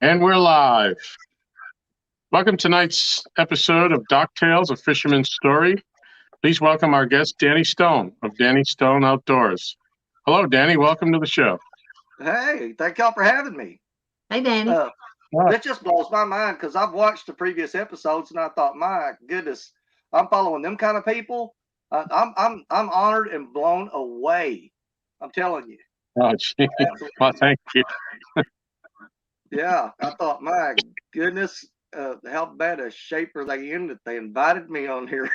And we're live. Welcome to tonight's episode of Dock Tales, a Fisherman's Story. Please welcome our guest, Danny Stone of Danny Stone Outdoors. Hello, Danny. Welcome to the show. Hey, thank y'all for having me. Hey, Danny. That just blows my mind because I've watched the previous episodes and I thought, my goodness, I'm following them kind of people. I'm honored and blown away. I'm telling you. Oh, gee. Well, thank you. Yeah, I thought, my goodness, how bad a shape are they in that they invited me on here?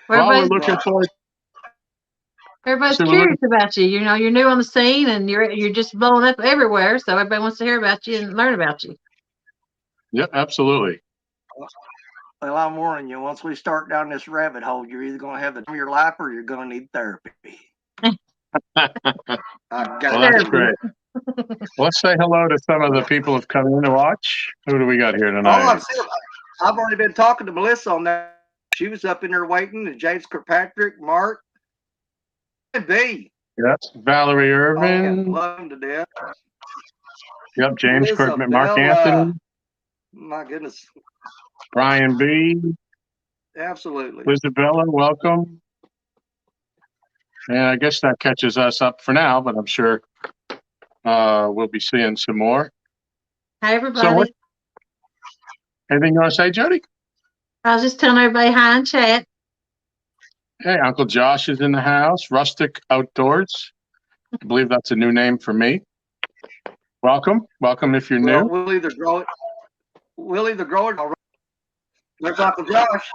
Well, we're looking forward. Everybody's curious about you. You know, you're new on the scene and you're just blowing up everywhere. So everybody wants to hear about you and learn about you. Yep, absolutely. Well, I'm warning you, once we start down this rabbit hole, you're either going to have the time of your life or you're going to need therapy. Well, that's great. Let's say hello to some of the people who've come in to watch. Who do we got here tonight? I've already been talking to Melissa on that. She was up in there waiting, and James Kirkpatrick, Mark, and B. Yes, Valerie Irvin. Love him to death. Yep, James Kirkpatrick, Mark Anthony. My goodness. Brian B. Absolutely. Isabella, welcome. And I guess that catches us up for now, but I'm sure we'll be seeing some more. Hi, everybody. Anything you want to say, Jody? I was just telling everybody hi in chat. Hey, Uncle Josh is in the house. Rustic Outdoors. I believe that's a new name for me. Welcome. Welcome if you're new. We'll either grow it. Or there's Uncle Josh.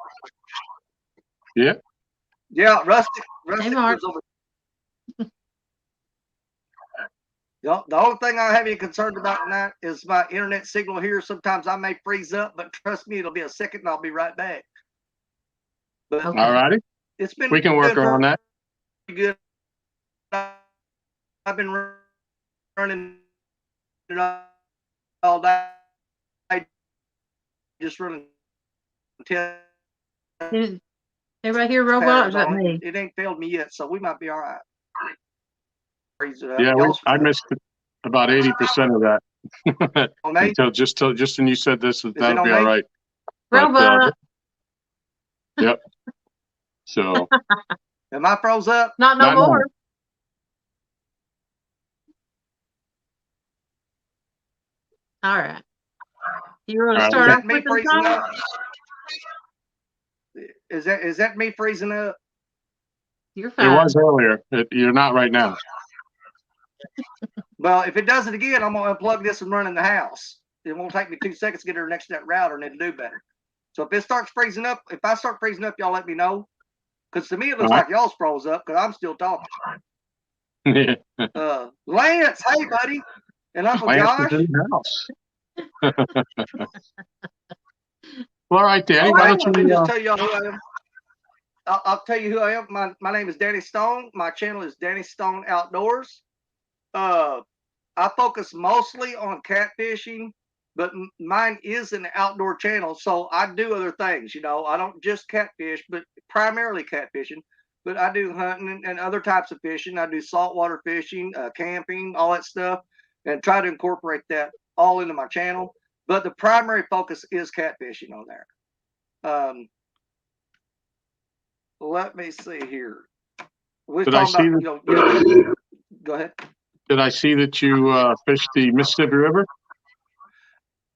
Yeah. Yeah, Rustic. Hey, Mark. The only thing I have you concerned about tonight is my internet signal here. Sometimes I may freeze up, but trust me, it'll be a second and I'll be right back. But all righty. We can work around that. Good. I've been running it all day. Just running. Everybody hear robot? Is that me? It ain't failed me yet, so we might be all right. Yeah, I missed about 80% of that. until just when you said this, that'll be all right. Robot. Yep. So. Am I froze up? Not no more. All right. You want to start off with freezing up? Is that me freezing up? You're fine. It was earlier. You're not right now. Well, if it does it again, I'm going to unplug this and run in the house. It won't take me 2 seconds to get her next to that router and it'll do better. So if it starts freezing up, if I start freezing up, y'all let me know. Because to me, it looks like y'all's froze up because I'm still talking. Lance, hey, buddy. And Uncle Josh. Is in the house. Well, all right, Danny. Why don't you just tell y'all who I am? I'll tell you who I am. My name is Danny Stone. My channel is Danny Stone Outdoors. I focus mostly on catfishing, but mine is an outdoor channel, so I do other things. You know, I don't just catfish, but primarily catfishing. But I do hunting and other types of fishing. I do saltwater fishing, camping, all that stuff, and try to incorporate that all into my channel. But the primary focus is catfishing on there. Let me see here. Did I see that? Go ahead. Did I see that you fished the Mississippi River?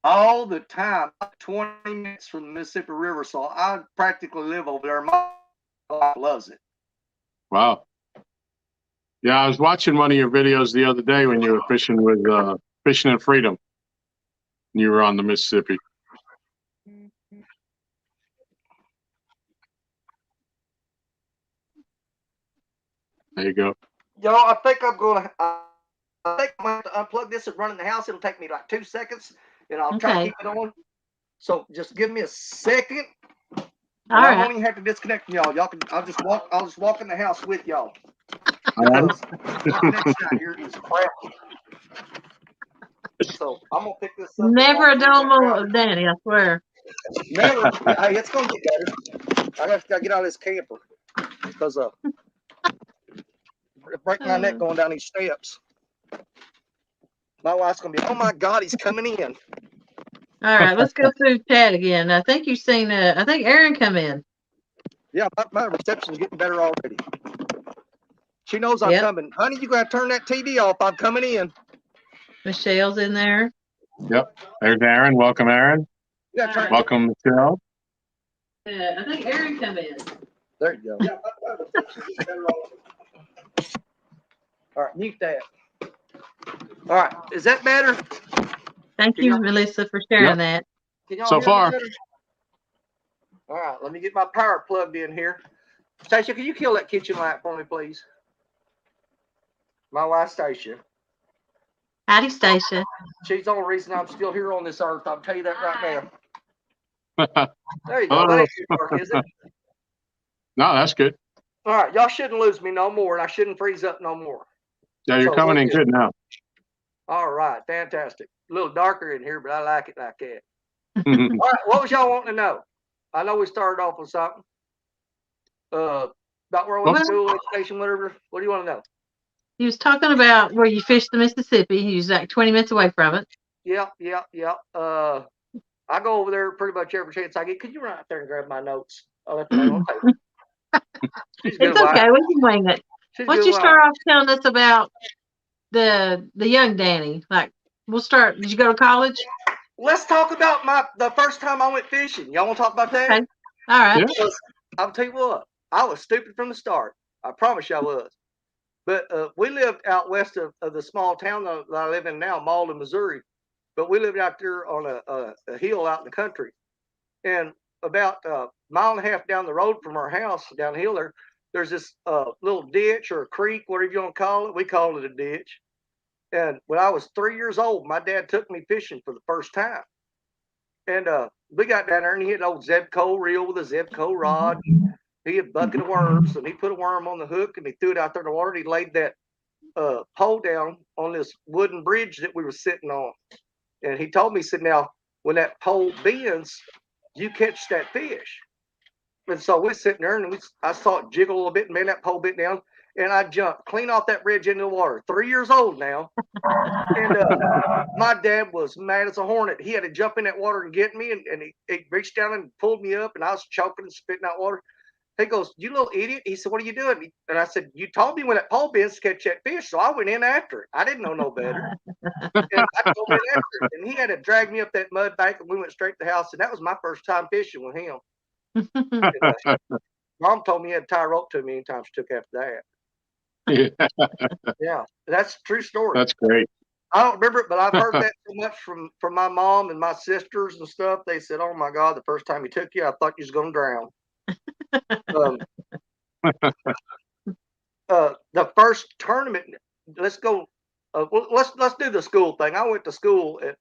All the time, 20 minutes from the Mississippi River. So I practically live over there. My wife loves it. Wow. Yeah, I was watching one of your videos the other day when you were fishing with Fishing and Freedom. You were on the Mississippi. There you go. Yo, I think I'm going to unplug this and run in the house. It'll take me like 2 seconds, and I'll try to keep it on. So just give me a second. All right. I won't even have to disconnect from y'all. Y'all can. I'll just walk in the house with y'all. Here is crap. So I'm gonna pick this up. Never a dull moment with Danny, I swear. Never. Hey, it's gonna get better. I gotta get out of this camper because break my neck going down these steps. My wife's gonna be, oh my God, he's coming in. All right, let's go through chat again. I think you've seen. I think Aaron come in. Yeah, my reception's getting better already. She knows I'm Yep. coming. Honey, you gotta turn that TV off. I'm coming in. Michelle's in there. Yep. There's Aaron. Welcome, Aaron. You gotta turn Welcome, Michelle. I think Aaron come in. There you go. Yeah, my reception's getting better already. All right, mute that. All right, is that better? Thank you, Melissa, for sharing that. Can y'all So hear me far. better? All right, let me get my power plugged in here. Stacia, can you kill that kitchen light for me, please? My wife, Stacia. Howdy, Stacia. She's the only reason I'm still here on this earth. I'll tell you that right now. There you go. Hello. That ain't too dark, is it? No, that's good. All right, y'all shouldn't lose me no more, and I shouldn't freeze up no more. Yeah, you're coming in good now. All right, fantastic. A little darker in here, but I like it like that. All right, what was y'all wanting to know? I know we started off with something. About where we went to school, education, whatever. What do you want to know? He was talking about where you fished the Mississippi. He was like 20 minutes away from it. Yeah. I go over there pretty much every chance I get. Could you run out there and grab my notes? I'll let them know. It's okay. We can wing it. Why don't you start off telling us about the young Danny? Like, we'll start. Did you go to college? Let's talk about the first time I went fishing. Y'all want to talk about that? Okay. All right. Yeah. I'll tell you what. I was stupid from the start. I promise you I was. But we lived out west of the small town that I live in now, Malden, Missouri. But we lived out there on a hill out in the country. And about a mile and a half down the road from our house, down the hill there's this little ditch or a creek, whatever you want to call it. We called it a ditch. And when I was 3 years old, my dad took me fishing for the first time. And we got down there, and he had an old Zebco reel with a Zebco rod. He had a bucket of worms, and he put a worm on the hook, and he threw it out there in the water. And he laid that pole down on this wooden bridge that we were sitting on. And he told me, he said, now, when that pole bends, you catch that fish. And so we're sitting there, and I saw it jiggle a little bit, and man, that pole bent down, and I jumped clean off that bridge into the water. 3 years old now. And my dad was mad as a hornet. He had to jump in that water and get me, and he reached down and pulled me up, and I was choking and spitting out water. He goes, you little idiot. He said, what are you doing? And I said, you told me when that pole bends to catch that fish. So I went in after it. I didn't know no better. And I went in after it. And he had to drag me up that mud bank, and we went straight to the house. And that was my first time fishing with him. And, Mom told me he had to tie a rope to me anytime she took after that. Yeah, that's a true story. That's great. I don't remember it, but I've heard that so much from my mom and my sisters and stuff. They said, oh my God, the first time he took you, I thought you was going to drown. The first tournament, let's go. Let's do the school thing. I went to school at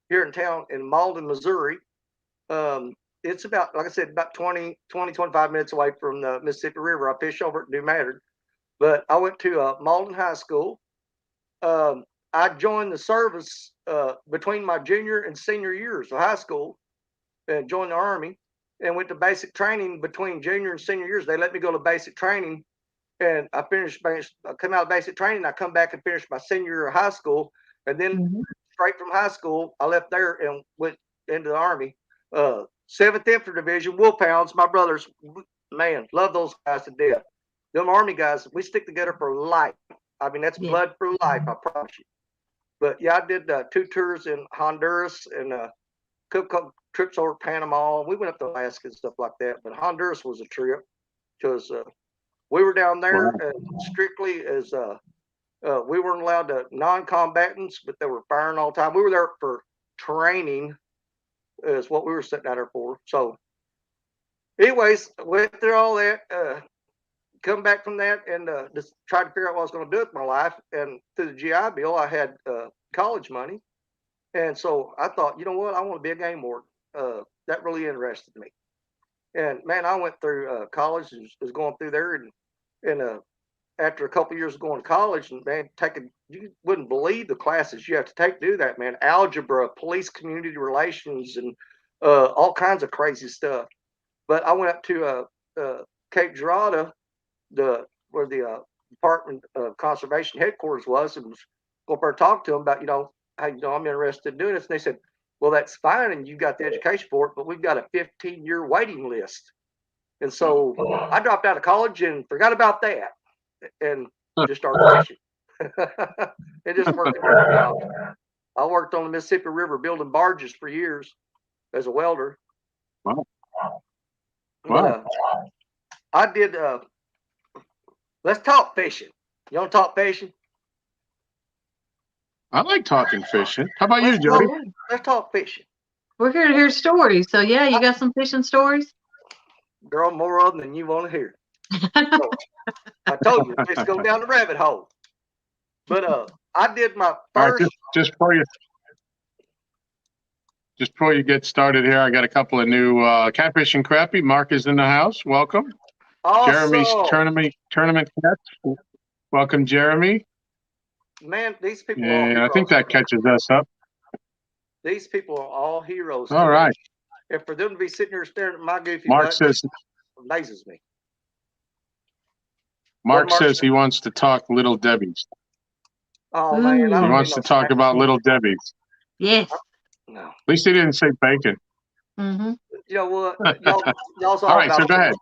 here in town in Malden, Missouri. It's about, like I said, about 25 minutes away from the Mississippi River. I fish over at New Maynard, but I went to Malden High School. I joined the service between my junior and senior years of high school, and joined the Army. And went to basic training between junior and senior years. They let me go to basic training, and I come out of basic training. I come back and finish my senior year of high school, and then straight from high school, I left there and went into the Army. 7th Infantry Division, Wolfhounds. My brothers, man, love those guys to death. Them Army guys, we stick together for life. I mean, that's blood for life, I promise you. But yeah, I did 2 tours in Honduras and couple trips over Panama. We went up to Alaska and stuff like that, but Honduras was a trip because we were down there strictly as we weren't allowed to non-combatants, but they were firing all the time. We were there for training is what we were sitting out there for. So anyways, went through all that, come back from that, and just tried to figure out what I was going to do with my life. And through the GI Bill, I had college money. And so I thought, you know what? I want to be a game warden. That really interested me. And man, I went through college and was going through there, and after a couple of years of going to college, and man, you wouldn't believe the classes you have to take to do that, man. Algebra, police community relations, and all kinds of crazy stuff. But I went up to Cape Girardeau, where the Department of Conservation headquarters was, and was going up there to talk to them about, hey, I'm interested in doing this. And they said, well, that's fine, and you got the education for it, but we've got a 15-year waiting list. And so I dropped out of college and forgot about that, and just started fishing. It just worked out. I worked on the Mississippi River building barges for years as a welder. Wow. But I did. Let's talk fishing. You want to talk fishing? I like talking fishing. How about you, Jody? Let's talk fishing. We're here to hear stories. So, yeah, you got some fishing stories? Girl, more of them than you want to hear. So, I told you, let's go down the rabbit hole. But I did my first. All right, just before you get started here, I got a couple of new catfish and crappie. Mark is in the house. Welcome. Awesome. Jeremy's tournament catch. Welcome, Jeremy. Man, these people are all heroes. I think that catches us up. These people are all heroes. All right. And for them to be sitting here staring at my goofy Mark butt, says amazes me. Mark says he wants to talk Little Debbie's. Oh, man. He wants to talk about Little Debbie's. Yes. No. At least he didn't say bacon. Mm-hmm. You know what? Y'all's all right, so go ahead.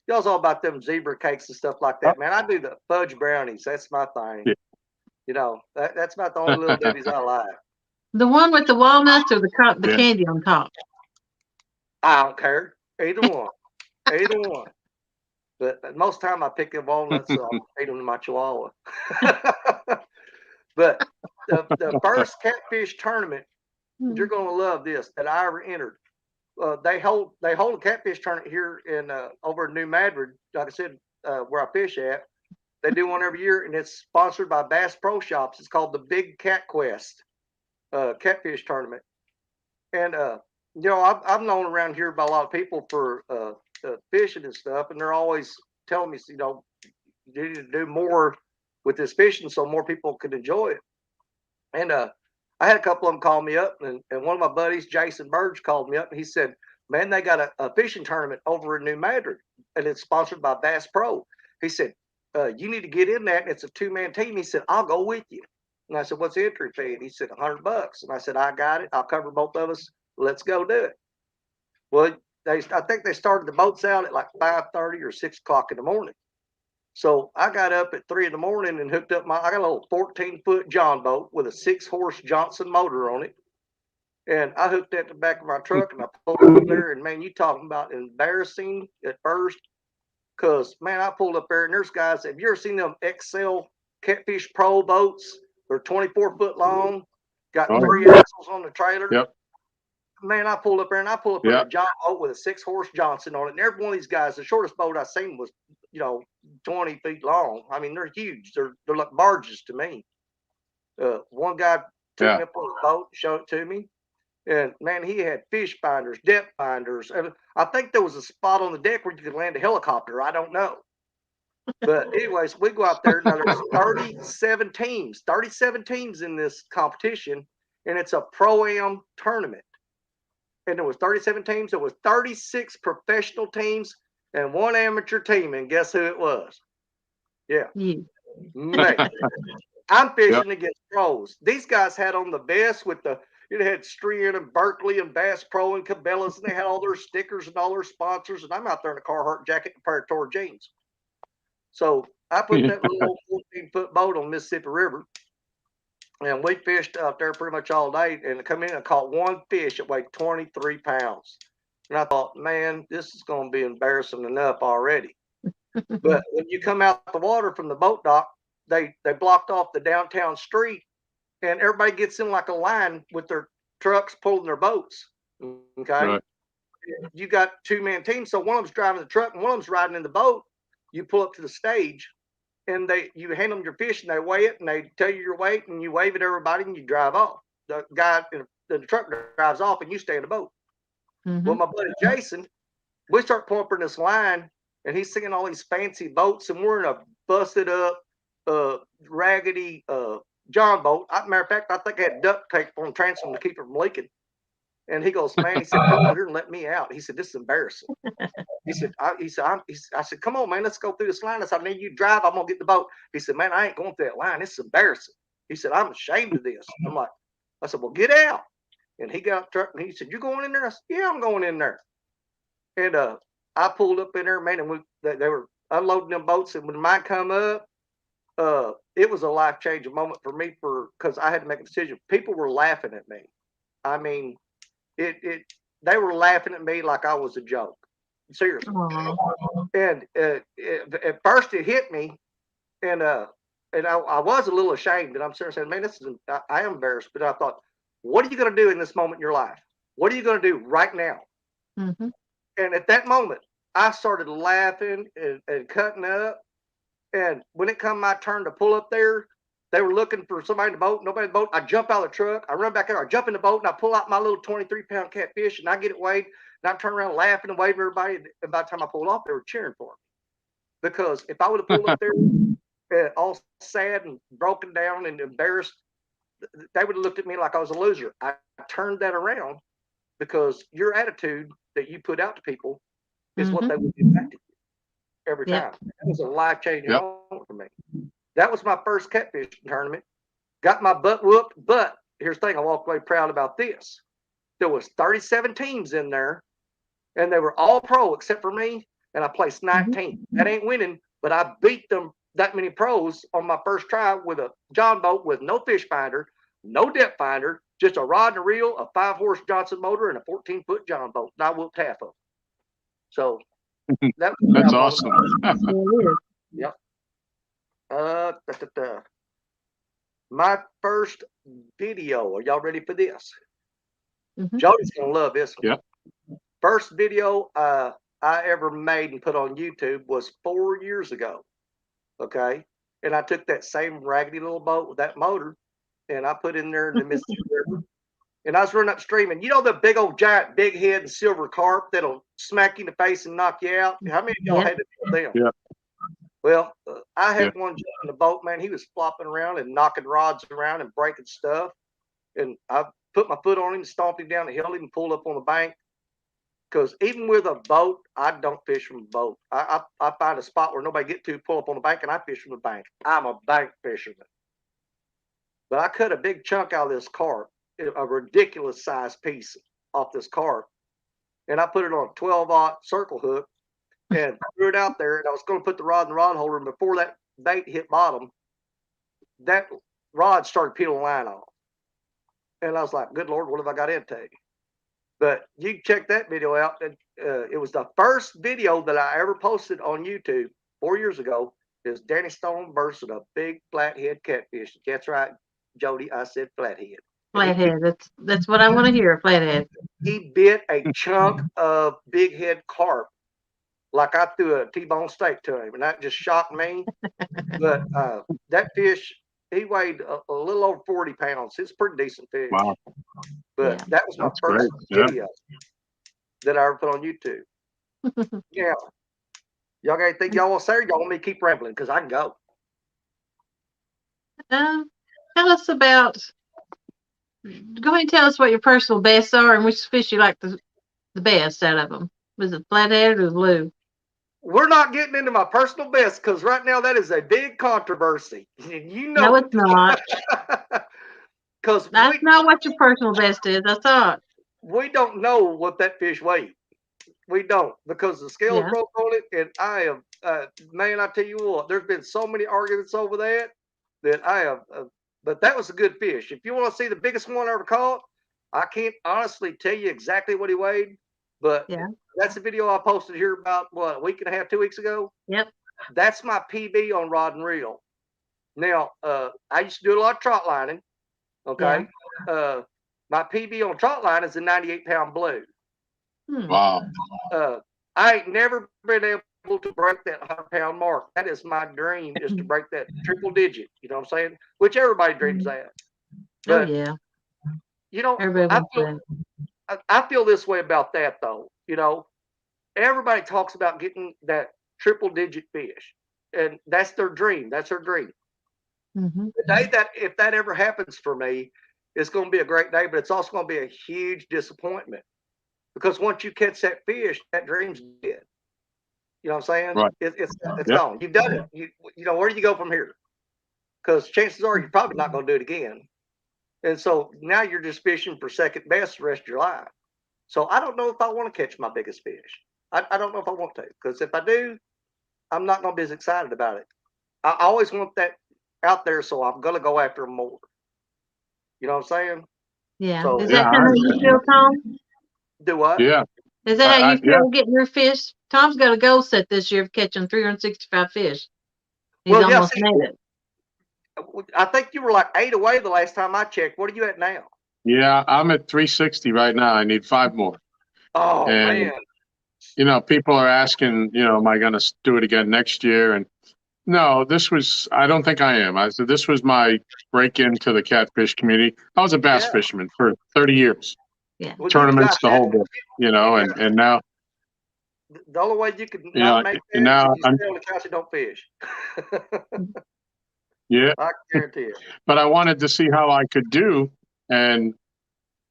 Y'all's all about them zebra cakes and stuff like that, man. I do the fudge brownies. That's my thing. Yeah. You know, that's about the only Little Debbie's I like. The one with the walnuts or the candy on top? I don't care. Either one. Either one. But most of the time I pick the walnuts, so I'll feed them to my chihuahua. But the first catfish tournament, you're going to love this, that I ever entered. They hold a catfish tournament here in over in New Madrid, like I said, where I fish at. They do one every year, and it's sponsored by Bass Pro Shops. It's called the Big Cat Quest catfish tournament. And you know, I've known around here by a lot of people for fishing and stuff, and they're always telling me, you know, you need to do more with this fishing so more people can enjoy it. And I had a couple of them call me up, and one of my buddies, Jason Burge, called me up, and he said, man, they got a fishing tournament over in New Madrid, and it's sponsored by Bass Pro. He said, you need to get in that, and it's a two-man team. He said, I'll go with you. And I said, what's the entry fee? And he said, $100. And I said, I got it. I'll cover both of us. Let's go do it. Well, I think they started the boats out at like 5:30 or 6 o'clock in the morning. So I got up at 3 in the morning and hooked up I got a little 14-foot John boat with a 6-horse Johnson motor on it. And I hooked that to the back of my truck, and I pulled up there, and man, you talking about embarrassing at first. Because, man, I pulled up there, and there's guys, have you ever seen them XL Catfish Pro boats? They're 24-foot long, got 3 axles on the trailer. Yep. Man, I pulled up there, and in a John boat with a 6-horse Johnson on it. And every one of these guys, the shortest boat I seen was, 20 feet long. I mean, they're huge. They're like barges to me. One guy took me up on the boat, showed it to me. And, man, he had fish finders, depth finders. And I think there was a spot on the deck where you could land a helicopter. I don't know. But anyways, we go out there. Now, there's 37 teams in this competition, and it's a Pro-Am tournament. And there was 37 teams. There was 36 professional teams and 1 amateur team. And guess who it was? Yeah. Me. I'm fishing against pros. These guys had on the vest with it had Strian and Berkeley and Bass Pro and Cabela's, and they had all their stickers and all their sponsors. And I'm out there in a Carhartt jacket and a pair of Tor jeans. So I put that little 14-foot boat on Mississippi River, and we fished out there pretty much all day. And I come in and caught one fish that weighed 23 pounds. And I thought, man, this is going to be embarrassing enough already. But when you come out the water from the boat dock, they blocked off the downtown street, and everybody gets in like a line with their trucks pulling their boats. Okay. Right. You got 2-man teams. So one of them's driving the truck and one of them's riding in the boat. You pull up to the stage, and you hand them your fish, and they weigh it, and they tell you your weight, and you wave at everybody, and you drive off. The guy in the truck drives off, and you stay in the boat. Mm-hmm. Well, my buddy Jason, we start pulling up in this line, and he's singing all these fancy boats, and we're in a busted up, raggedy John boat. Matter of fact, I think I had duct tape on the transom to keep it from leaking. And he goes, man, he said, come over here and let me out. He said, this is embarrassing. He said, I said, come on, man, let's go through this line. I said, I need you to drive. I'm going to get the boat. He said, man, I ain't going through that line. It's embarrassing. He said, I'm ashamed of this. I'm like, I said, well, get out. And he got out the truck and he said, you're going in there? I said, yeah, I'm going in there. And I pulled up in there, man, and they were unloading them boats. And when mine come up, it was a life-changing moment for me because I had to make a decision. People were laughing at me. I mean, they were laughing at me like I was a joke. Seriously. Aww. And at first it hit me, and I was a little ashamed. And I'm sitting saying, man, I am embarrassed. But I thought, what are you going to do in this moment in your life? What are you going to do right now? Mm-hmm. And at that moment, I started laughing and cutting up. And when it come my turn to pull up there, they were looking for somebody in the boat. Nobody in the boat. I jump out of the truck. I run back there. I jump in the boat, and I pull out my little 23-pound catfish, and I get it weighed. And I turn around laughing and waving at everybody. And by the time I pulled off, they were cheering for me. Because if I would have pulled up there all sad and broken down and embarrassed, they would have looked at me like I was a loser. I turned that around because your attitude that you put out to people is what they would get back to you every time. That was a life-changing moment for me. That was my first catfish tournament. Got my butt whooped, but here's the thing, I walked away proud about this. There was 37 teams in there, and they were all pro except for me, and I placed 19th. That ain't winning, but I beat them, that many pros, on my first try with a John boat with no fish finder, no depth finder, just a rod and a reel, a 5-horse Johnson motor, and a 14-foot John boat. And I whooped half of them. So that's awesome. Yep. My first video. Are y'all ready for this? Jody's gonna love this one. Yep. First video I ever made and put on YouTube was 4 years ago. Okay. And I took that same raggedy little boat with that motor and I put in there in the Mississippi River. And I was running upstream, and you know the big old giant big head and silver carp that'll smack you in the face and knock you out? How many of y'all had to deal with them? Yeah. Well, I had one jump in the boat, man. He was flopping around and knocking rods around and breaking stuff. And I put my foot on him, stomped him down, and held him and pulled up on the bank. Because even with a boat, I don't fish from a boat. I find a spot where nobody get to, pull up on the bank, and I fish from the bank. I'm a bank fisherman. But I cut a big chunk out of this carp, a ridiculous size piece off this carp, and I put it on a 12-aught circle hook and threw it out there. And I was going to put the rod in the rod holder, and before that bait hit bottom, that rod started peeling line off. And I was like, good Lord, what have I got into? But you can check that video out. It was the first video that I ever posted on YouTube 4 years ago. It was Danny Stone versus a big flathead catfish. That's right, Jody, I said flathead. Flathead. That's what I want to hear, flathead. He bit a chunk of big head carp like I threw a T-bone steak to him, and that just shocked me. But that fish, he weighed a little over 40 pounds. It's a pretty decent fish. Wow. But that was my first video that I ever put on YouTube. Yeah. Y'all got anything y'all want to say, or y'all want me to keep rambling? Because I can go. Tell us about, go ahead and tell us what your personal bests are and which fish you like the best out of them. Was it flathead or blue? We're not getting into my personal best because right now that is a big controversy. You know, no, it's not. Because that's not what your personal best is. I thought we don't know what that fish weighed. We don't, because the scales broke on it, and I have, man, I tell you what, there's been so many arguments over that I have. But that was a good fish. If you want to see the biggest one I ever caught, I can't honestly tell you exactly what he weighed, but that's the video I posted here about, what, a week and a half, 2 weeks ago? Yep. That's my PB on rod and reel. Now, I used to do a lot of trot lining, okay? Yeah. My PB on trot line is a 98-pound blue. Wow. I ain't never been able to break that 100-pound mark. That is my dream, is to break that triple digit. You know what I'm saying? Which everybody dreams that. But, you know, I feel this way about that, though. You know, everybody talks about getting that triple digit fish, and that's their dream. That's their dream. The day that, if that ever happens for me, it's going to be a great day, but it's also going to be a huge disappointment. Because once you catch that fish, that dream's dead. You know what I'm saying? Right. It's gone. You've done it. You know, where do you go from here? Because chances are you're probably not going to do it again. And so now you're just fishing for second best the rest of your life. So I don't know if I want to catch my biggest fish. I don't know if I want to, because if I do, I'm not going to be as excited about it. I always want that out there, so I'm going to go after them more. You know what I'm saying? Yeah. So, Is that kind of how you feel, Tom? Do what? Yeah. Is that how you feel getting your fish? Tom's got a goal set this year of catching 365 fish. He's almost made it. I think you were like 8 away the last time I checked. What are you at now? Yeah, I'm at 360 right now. I need 5 more. Oh, man. You know, people are asking, you know, am I going to do it again next year? And no, I don't think I am. This was my break into the catfish community. I was a bass fisherman for 30 years. Yeah. Well, tournaments, the whole bit, you know, and now. The only way you can not make that now, is if you stay on the couch and don't fish. Yeah. I guarantee it. But I wanted to see how I could do. And,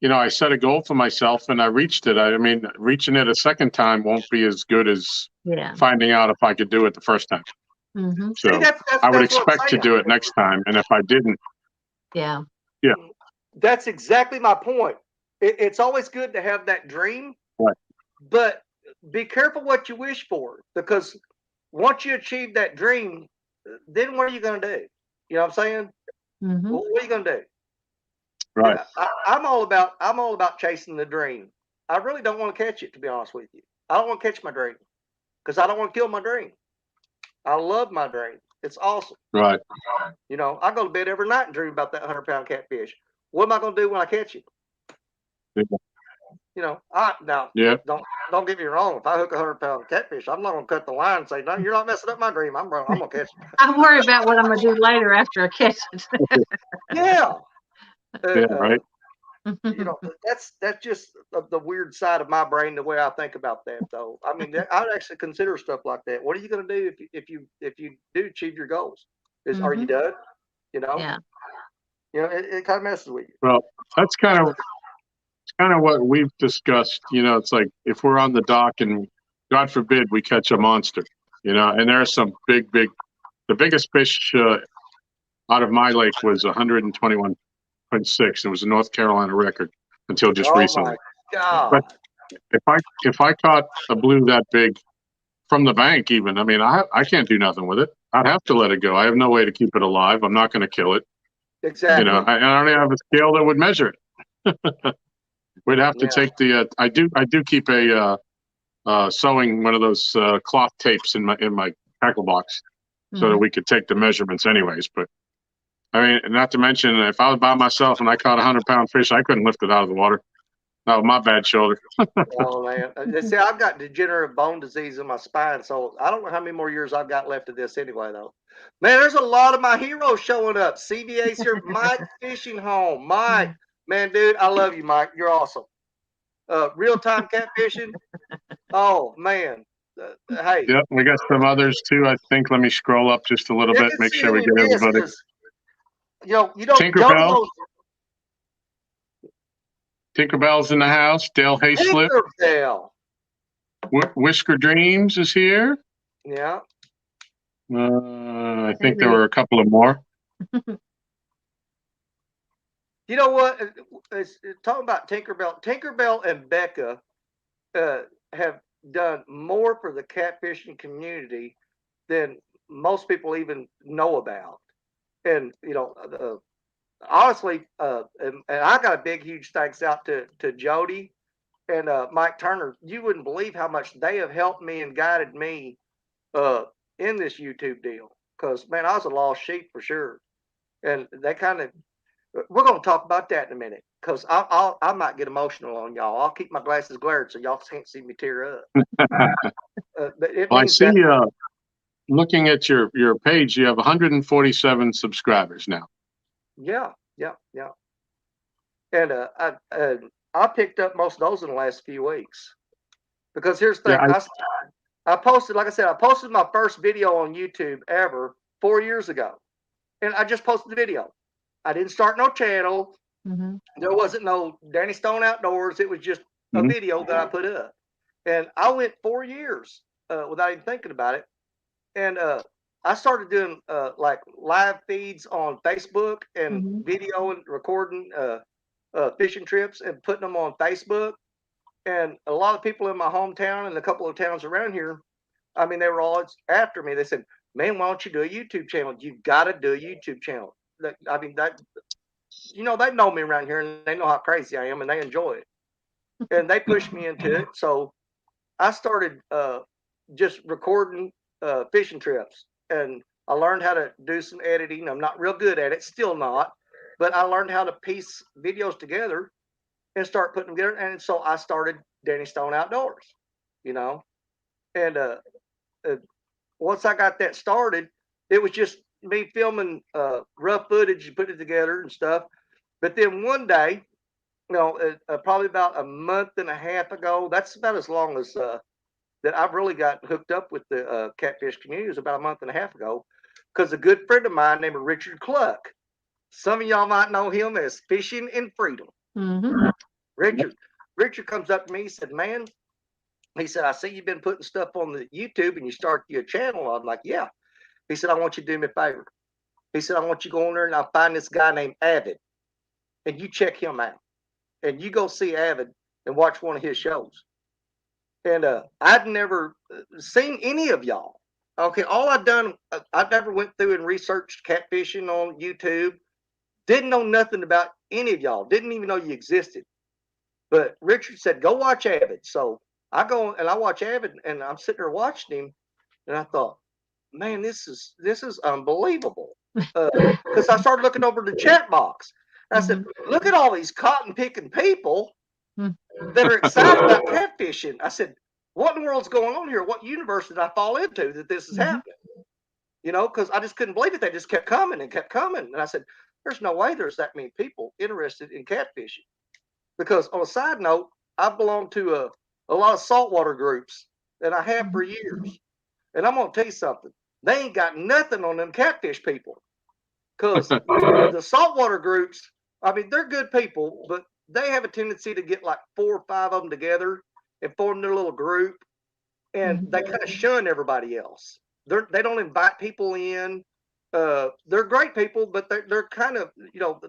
you know, I set a goal for myself and I reached it. I mean, reaching it a second time won't be as good as finding out if I could do it the first time. Mm-hmm. So I would expect to do it next time. And if I didn't. Yeah. That's exactly my point. It's always good to have that dream. Right. But be careful what you wish for, because once you achieve that dream, then what are you going to do? You know what I'm saying? Mm-hmm. What are you going to do? Right. I'm all about chasing the dream. I really don't want to catch it, to be honest with you. I don't want to catch my dream because I don't want to kill my dream. I love my dream. It's awesome. Right. You know, I go to bed every night and dream about that 100-pound catfish. What am I going to do when I catch it? Yeah. You know, don't get me wrong. If I hook a 100-pound catfish, I'm not going to cut the line and say, "No, you're not messing up my dream. I'm going to catch it." I worry about what I'm going to do later after I catch it. Yeah. Right. You know, that's just the weird side of my brain, the way I think about that. Though, I mean, I'd actually consider stuff like that. What are you going to do if you do achieve your goals? Are you done? You know. Yeah. You know, it kind of messes with you. Well, that's kind of what we've discussed. You know, it's like if we're on the dock and God forbid we catch a monster, you know, and there are some big, the biggest fish out of my lake was 121.6. It was a North Carolina record until just recently. My God. But if I caught a blue that big from the bank, even, I mean, I can't do nothing with it. I'd have to let it go. I have no way to keep it alive. I'm not going to kill it. Exactly. You know, I don't even have a scale that would measure it. We'd have to take the. I do keep a sewing one of those cloth tapes in my tackle box, so that we could take the measurements, anyways. But I mean, not to mention, if I was by myself and I caught 100-pound fish, I couldn't lift it out of the water. Not with my bad shoulder. Oh man! See, I've got degenerative bone disease in my spine, so I don't know how many more years I've got left of this anyway. Though, man, there's a lot of my heroes showing up. CVA's here. Mike Fishing Home. Mike, man, dude, I love you, Mike. You're awesome. Real-time catfishing. Oh man. Hey. Yep, we got some others too. I think. Let me scroll up just a little bit. Make sure we get everybody. You know, you don't. Tinkerbell. Tinkerbell's in the house. Dale Hayslip. Tinkerbell. Whisker Dreams is here. Yeah. I think there were a couple of more. You know what? Talking about Tinkerbell. Tinkerbell and Becca have done more for the catfishing community than most people even know about. And, you know, honestly, and I got a big, huge thanks out to Jody and Mike Turner. You wouldn't believe how much they have helped me and guided me in this YouTube deal. Because, man, I was a lost sheep for sure. And they kind of, we're going to talk about that in a minute. Because I might get emotional on y'all. I'll keep my glasses glared so y'all can't see me tear up. Well, I see, looking at your page, you have 147 subscribers now. Yeah. And I picked up most of those in the last few weeks. Because here's the thing. Yeah, I posted, like I said, I posted my first video on YouTube ever 4 years ago. And I just posted the video. I didn't start no channel. Mm-hmm. There wasn't no Danny Stone Outdoors. It was just a video that I put up. And I went 4 years without even thinking about it. And I started doing like live feeds on Facebook and Mm-hmm. video and recording fishing trips and putting them on Facebook. And a lot of people in my hometown and a couple of towns around here, I mean, they were all after me. They said, "Man, why don't you do a YouTube channel? You've got to do a YouTube channel." I mean, that they know me around here and they know how crazy I am and they enjoy it. And they pushed me into it. So I started just recording fishing trips, and I learned how to do some editing. I'm not real good at it, still not, but I learned how to piece videos together and start putting them together. And so I started Danny Stone Outdoors, you know. And uh, once I got that started, it was just me filming rough footage and putting it together and stuff. But then one day, probably about a month and a half ago, that's about as long as that I've really got hooked up with the catfish community. It was about a month and a half ago, because a good friend of mine named Richard Cluck, some of y'all might know him as Fishing in Freedom. Mm-hmm. Richard comes up to me. He said, "Man," he said, "I see you've been putting stuff on the YouTube and you start your channel." I'm like, "Yeah." He said, "I want you to do me a favor." He said, "I want you to go on there and I'll find this guy named Avid, and you check him out, and you go see Avid and watch one of his shows." And I'd never seen any of y'all. Okay, all I've done, I've never went through and researched catfishing on YouTube. Didn't know nothing about any of y'all. Didn't even know you existed. But Richard said, "Go watch Avid." So I go and I watch Avid, and I'm sitting there watching him, and I thought, "Man, this is unbelievable." Because I started looking over the chat box. And I said, "Look at all these cotton picking people that are excited about catfishing." I said, "What in the world's going on here? What universe did I fall into that this is happening?" Because I just couldn't believe it. They just kept coming and kept coming. And I said, "There's no way there's that many people interested in catfishing." Because on a side note, I belong to a lot of saltwater groups, and I have for years. And I'm going to tell you something. They ain't got nothing on them catfish people. Because the saltwater groups, I mean, they're good people, but they have a tendency to get like 4 or 5 of them together and form their little group, and they kind of shun everybody else. They don't invite people in. They're great people, but they're kind of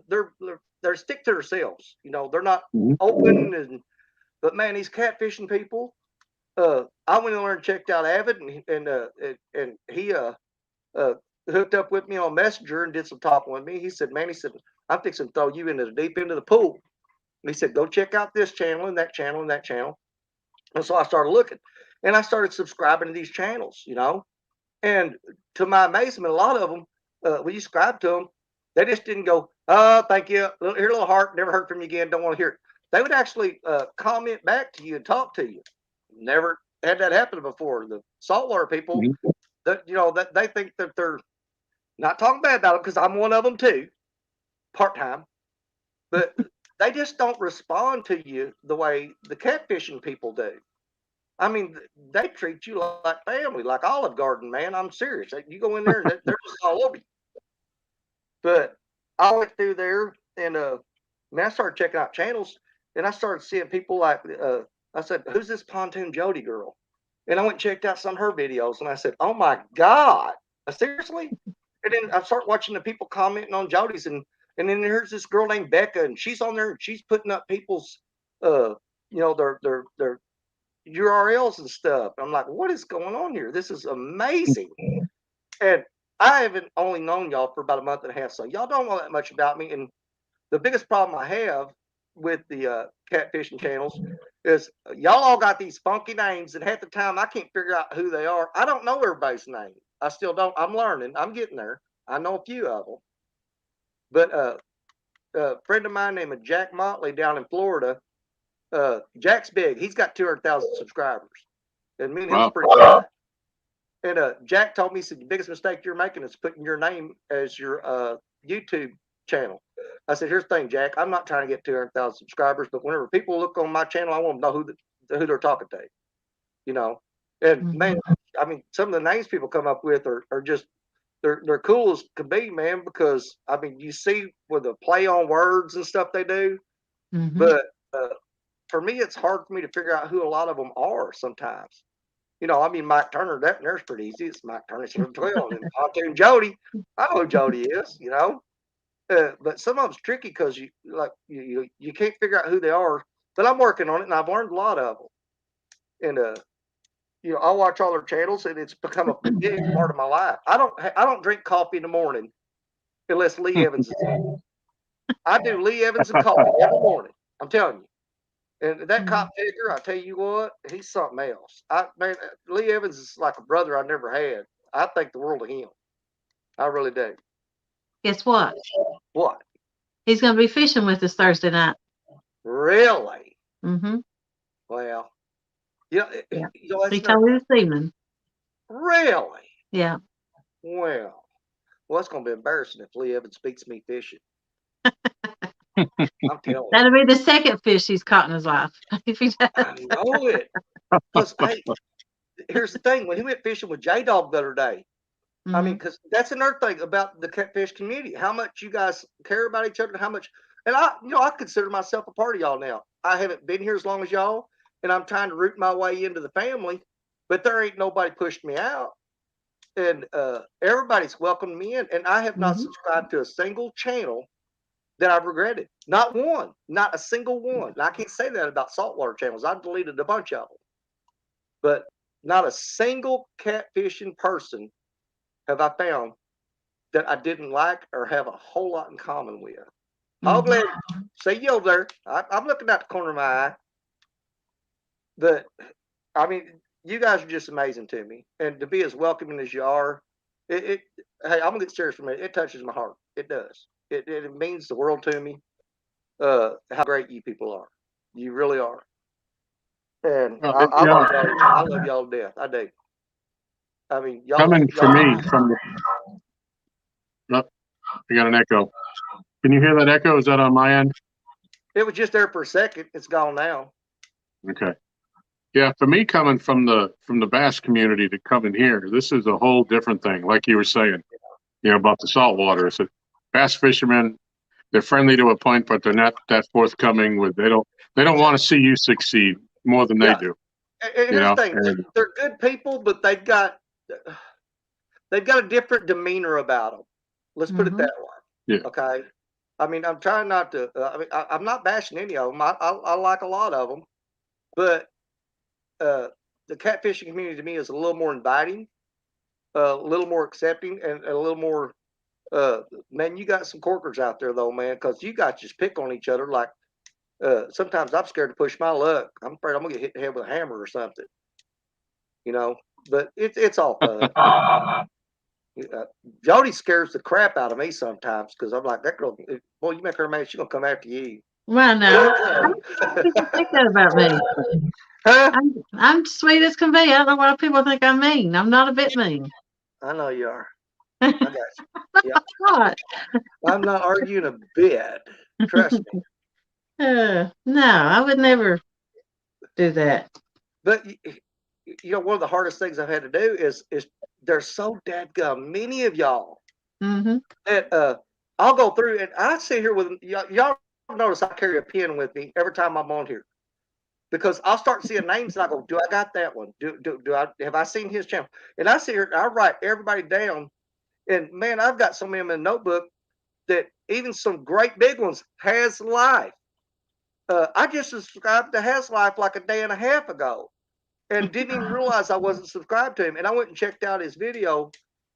they're stick to themselves. They're not open. But man, these catfishing people. I went in there and checked out Avid, and he uh, hooked up with me on Messenger and did some talking with me. He said, "Man," he said, "I'm fixing to throw you into the deep end of the pool." And he said, "Go check out this channel and that channel and that channel." And so I started looking, and I started subscribing to these channels, And to my amazement, a lot of them, when you subscribe to them, they just didn't go, "Oh, thank you. Here, a little heart. Never heard from you again. Don't want to hear it." They would actually comment back to you and talk to you. Never had that happen before. The saltwater people, that they think that they're not talking bad about it, because I'm one of them too, part time. But they just don't respond to you the way the catfishing people do. I mean, they treat you like family, like Olive Garden, man. I'm serious. You go in there and they're just all over you. But I went through there and man, I started checking out channels, and I started seeing people like I said, "Who's this Pontoon Jody girl?" And I went and checked out some of her videos, and I said, "Oh my God, seriously?" And then I start watching the people commenting on Jody's, and then there's this girl named Becca, and she's on there and she's putting up people's their URLs and stuff. I'm like, "What is going on here? This is amazing." And I haven't only known y'all for about a month and a half, so y'all don't know that much about me. And the biggest problem I have with the catfishing channels is y'all all got these funky names, and half the time I can't figure out who they are. I don't know everybody's name. I still don't. I'm learning. I'm getting there. I know a few of them. But a friend of mine named Jack Motley down in Florida, Jack's big. He's got 200,000 subscribers, and me and him's pretty tight. And Jack told me, he said, "The biggest mistake you're making is putting your name as your YouTube channel." I said, "Here's the thing, Jack. I'm not trying to get 200,000 subscribers, but whenever people look on my channel, I want to know who they're talking to, And man, I mean, some of the names people come up with are just they're cool as could be, man. Because I mean, you see with the play on words and stuff they do, but for me, it's hard for me to figure out who a lot of them are sometimes. I mean, Mike Turner, there's pretty easy. It's Mike Turner, 12, and Auntie and Jody. I know who Jody is, but some of them's tricky because you can't figure out who they are. But I'm working on it, and I've learned a lot of them. And I watch all their channels, and it's become a big part of my life. I don't drink coffee in the morning unless Lee Evans is in. I do Lee Evans and coffee every morning. I'm telling you. And that cop picker, I tell you what, he's something else. Man, Lee Evans is like a brother I never had. I think the world of him. I really do. Guess what? What? He's going to be fishing with us Thursday night. Really? Mm-hmm. Well, He told me this evening. Really? Yeah. Well, it's going to be embarrassing if Lee Evans beats me fishing. I'm telling you. That'll be the second fish he's caught in his life. If he does. I know it. Because, hey, here's the thing. When he went fishing with J-Dog the other day, I mean, because that's another thing about the catfish community, how much you guys care about each other, and how much, and I consider myself a part of y'all now. I haven't been here as long as y'all, and I'm trying to root my way into the family, but there ain't nobody pushed me out, and everybody's welcomed me in, and I have not subscribed to a single channel that I've regretted. Not one, not a single one. And I can't say that about saltwater channels. I've deleted a bunch of them, but not a single catfishing person have I found that I didn't like or have a whole lot in common with. I'm glad. See you over there. I'm looking out the corner of my eye. But I mean, you guys are just amazing to me, and to be as welcoming as you are, hey, I'm gonna get serious for a minute. It touches my heart. It does. It means the world to me. How great you people are. You really are. And I love y'all to death. I do. I mean, y'all coming for me from the. Oh, I got an echo. Can you hear that echo? Is that on my end? It was just there for a second. It's gone now. Okay. Yeah, for me coming from the bass community to come in here, this is a whole different thing. Like you were saying, about the saltwater. It's a bass fishermen. They're friendly to a point, but they're not that forthcoming with. They don't want to see you succeed more than they do. And here's the thing: they're good people, but they've got a different demeanor about them. Let's put it that way. Yeah. Okay. I mean, I'm trying not to. I'm not bashing any of them. I like a lot of them, but the catfishing community to me is a little more inviting, a little more accepting, and a little more. Man, you got some corkers out there though, man, because you guys just pick on each other. Like sometimes I'm scared to push my luck. I'm afraid I'm gonna get hit in the head with a hammer or something. But it's all fun. Jody scares the crap out of me sometimes because I'm like, that girl, boy, you make her mad, she's gonna come after you. Well, no, people think that about me. Huh? I'm sweet as can be. I don't know why people think I'm mean. I'm not a bit mean. I know you are. I got you. Yeah. What? I'm not arguing a bit. Trust me. No, I would never do that. But one of the hardest things I've had to do is there's so dadgum many of y'all that I'll go through and I sit here with y'all. Notice I carry a pen with me every time I'm on here because I'll start seeing names and I go, do I got that one? Do I have I seen his channel? And I sit here and I write everybody down. And man, I've got so many in the notebook that even some great big ones, Has Life. I just subscribed to Has Life like a day and a half ago and didn't even realize I wasn't subscribed to him. And I went and checked out his video.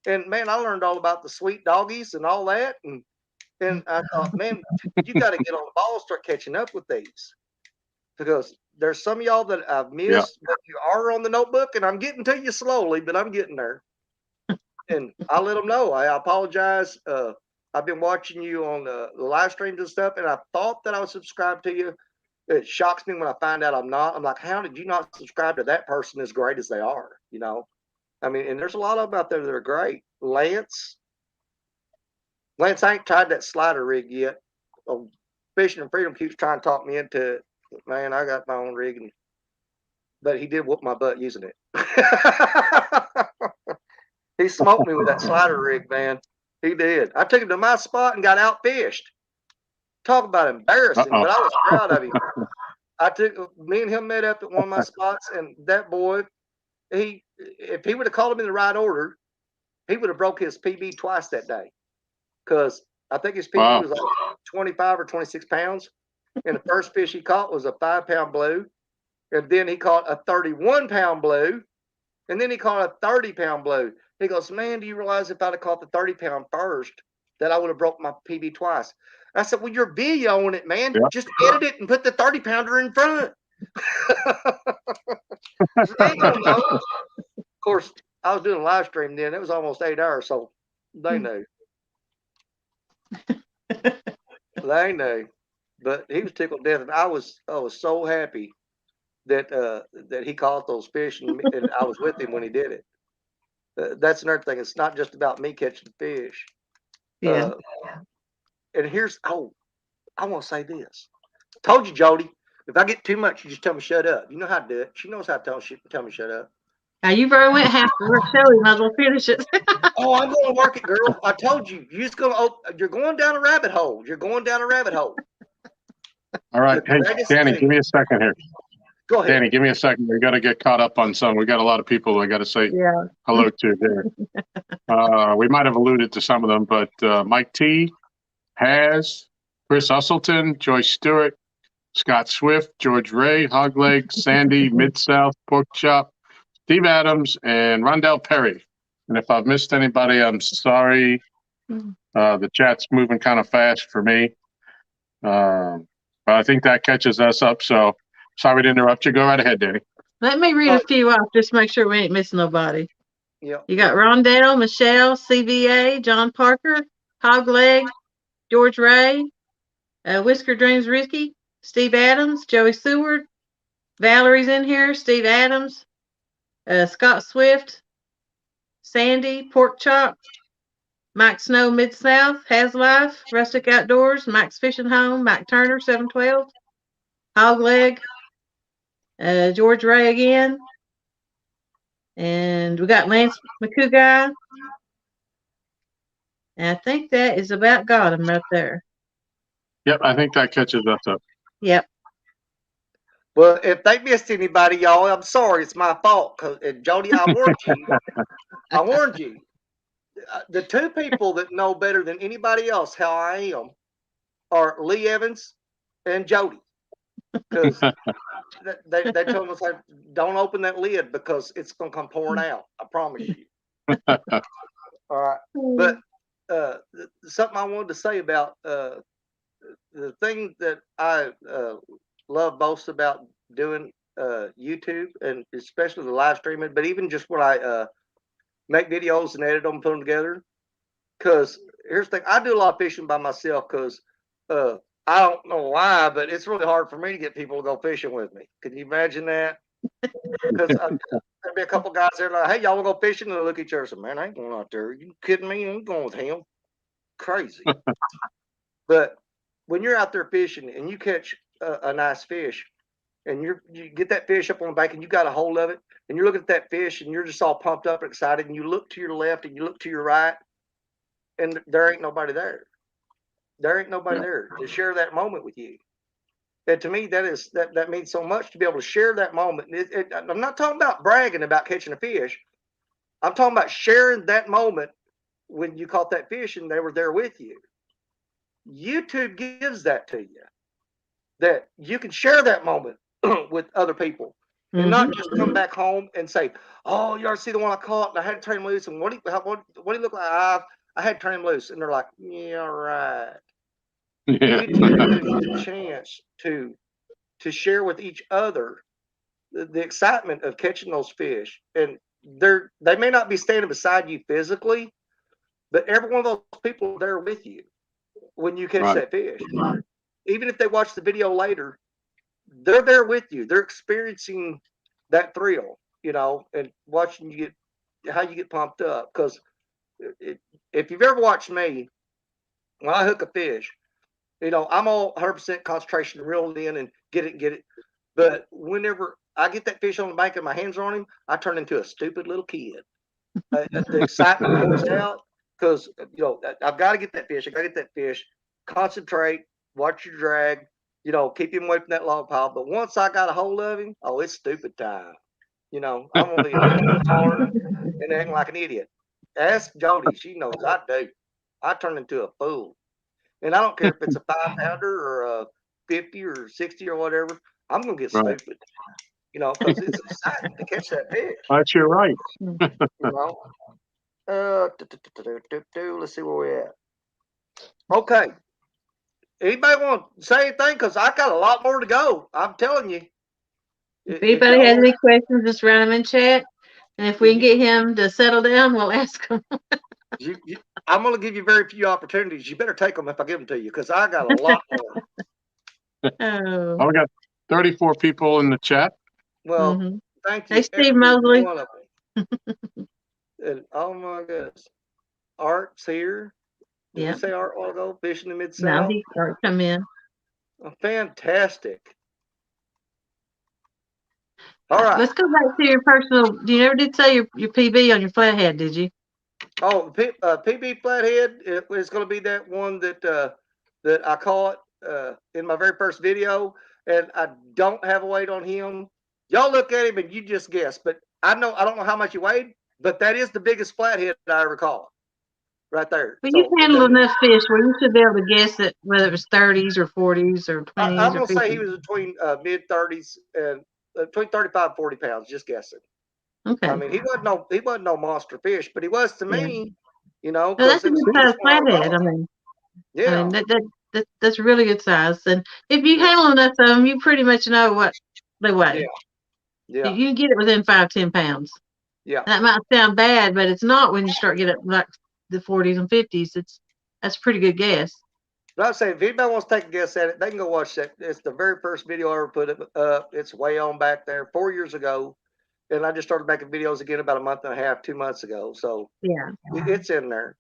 And man, I learned all about the sweet doggies and all that. And I thought, man, you got to get on the ball and start catching up with these. Because there's some of y'all that I've missed, but you are on the notebook. And I'm getting to you slowly, but I'm getting there. And I let them know. I apologize. I've been watching you on the live streams and stuff, and I thought that I was subscribed to you. It shocks me when I find out I'm not. I'm like, how did you not subscribe to that person as great as they are? I mean, and there's a lot of them out there that are great. Lance, I ain't tried that slider rig yet. Oh, Fishing and Freedom keeps trying to talk me into it. Man, I got my own rig, but he did whoop my butt using it. He smoked me with that slider rig, man. He did. I took him to my spot and got outfished. Talk about embarrassing, but I was proud of him. Me and him met up at one of my spots, and that boy, if he would have called him in the right order, he would have broke his PB twice that day. Because I think his PB was like 25 or 26 pounds. And the first fish he caught was a 5-pound blue. And then he caught a 31-pound blue. And then he caught a 30-pound blue. He goes, man, do you realize if I'd have caught the 30-pound first, that I would have broke my PB twice? I said, well, you're videoing it, man. Yep. Just edit it and put the 30-pounder in front. They don't know. Of course, I was doing a live stream then. It was almost 8 hours, so they knew. They knew. But he was tickled death, and I was so happy that that he caught those fish, and I was with him when he did it. That's another thing. It's not just about me catching fish. Yeah. And here's I want to say this. Told you, Jody. If I get too much, you just tell me shut up. You know how to do it. She knows how to tell me shut up. Now you've already went half the show. You might as well finish it. Oh, I'm going to work it, girl. I told you. You're going down a rabbit hole. You're going down a rabbit hole. All right. Hey, Danny, give me a second here. Go ahead. Danny, give me a second. We got to get caught up on some. We got a lot of people I got to say hello to here. We might have alluded to some of them, but Mike T, Has, Chris Usselton, Joyce Stewart, Scott Swift, George Ray, Hogleg, Sandy, Mid-South, Pork Chop, Steve Adams, and Rondell Perry. And if I've missed anybody, I'm sorry. The chat's moving kind of fast for me. But I think that catches us up. So sorry to interrupt you. Go right ahead, Danny. Let me read a few off. Just make sure we ain't missing nobody. Yeah. You got Rondell, Michelle, CVA, John Parker, Hogleg, George Ray, Whisker Dreams Risky, Steve Adams, Joey Seward, Valerie's in here, Steve Adams, Scott Swift, Sandy, Pork Chop, Mike Snow, Mid-South, Has Life, Rustic Outdoors, Mike's Fishing Home, Mike Turner, 712, Hogleg, George Ray again, and we got Lance McCouguy, and I think that is about got him right there. Yep, I think that catches us up. Yep. Well, if they missed anybody, y'all, I'm sorry. It's my fault. Jody, I warned you. I warned you. The two people that know better than anybody else how I am are Lee Evans and Jody. Because they told us, don't open that lid because it's going to come pouring out. I promise you. All right. But something I wanted to say about the thing that I love most about doing YouTube, and especially the live streaming, but even just when I make videos and edit them, put them together. Because here's the thing, I do a lot of fishing by myself because I don't know why, but it's really hard for me to get people to go fishing with me. Can you imagine that? Because there'll be a couple guys there like, hey, y'all want to go fishing? And they look at each other and say, man, I ain't going out there. You kidding me? I ain't going with him. Crazy. But when you're out there fishing and you catch a nice fish, and you get that fish up on the bank and you got a hold of it, and you're looking at that fish and you're just all pumped up and excited, and you look to your left and you look to your right, and there ain't nobody there. There ain't nobody there to share that moment with you. And to me, that means so much to be able to share that moment. I'm not talking about bragging about catching a fish. I'm talking about sharing that moment when you caught that fish and they were there with you. YouTube gives that to you, that you can share that moment with other people, and not just come back home and say, "Oh, you already see the one I caught, and I had to turn him loose, and what do you look like? I had to turn him loose," and they're like, "Yeah, right." Yeah. YouTube gives you a chance to share with each other the excitement of catching those fish, and they may not be standing beside you physically, but every one of those people are there with you when you catch that fish. Even if they watch the video later, they're there with you. They're experiencing that thrill, and watching you how you get pumped up. Because if you've ever watched me, when I hook a fish, I'm all 100% concentration, reel it in and get it. But whenever I get that fish on the bank and my hands are on him, I turn into a stupid little kid. The excitement comes out because, I've got to get that fish. I got to get that fish. Concentrate, watch your drag, keep him away from that log pile. But once I got a hold of him, it's stupid time. You know, I'm gonna be hard and acting like an idiot. Ask Jody, she knows I do. I turn into a fool. And I don't care if it's a 5-pounder or a 50 or 60 or whatever. I'm gonna get Right. stupid. You know, because it's exciting to catch that fish. That's you're right. You know. Let's see where we're at. Okay. Anybody want to say anything? Because I got a lot more to go. I'm telling you. If anybody has any questions, just write them in chat. And if we can get him to settle down, we'll ask him. I'm going to give you very few opportunities. You better take them if I give them to you, because I got a lot more. Oh. We got 34 people in the chat. Well, thank you. Hey, Steve Mosley. One of them. And, oh my goodness. Art's here. Did you say Art want to go fishing in Mid-South? No, he come in. Oh, fantastic. All right. Let's go back to your personal. You never did say your PB on your Flathead, did you? Oh, PB Flathead is going to be that one that I caught in my very first video, and I don't have a weight on him. Y'all look at him and you just guess, but I don't know how much he weighed, but that is the biggest flathead I ever caught, right there. But you've handled enough fish where you should be able to guess it, whether it was 30s or 40s or 20s. I'm going to say he was between mid-30s and between 35 and 40 pounds, just guessing. Okay. I mean, he wasn't no monster fish, but he was to me, you know. No, that's a good size flathead. I mean, that's really good size. And if you handle enough of them, you pretty much know what they weigh. Yeah. You can get it within 5-10 pounds. Yeah. And that might sound bad, but it's not when you start getting like the 40s and 50s. That's a pretty good guess. But I'm saying, if anybody wants to take a guess at it, they can go watch that. It's the very first video I ever put up. It's way on back there, 4 years ago. And I just started making videos again about a month and a half, 2 months ago. So it's in there.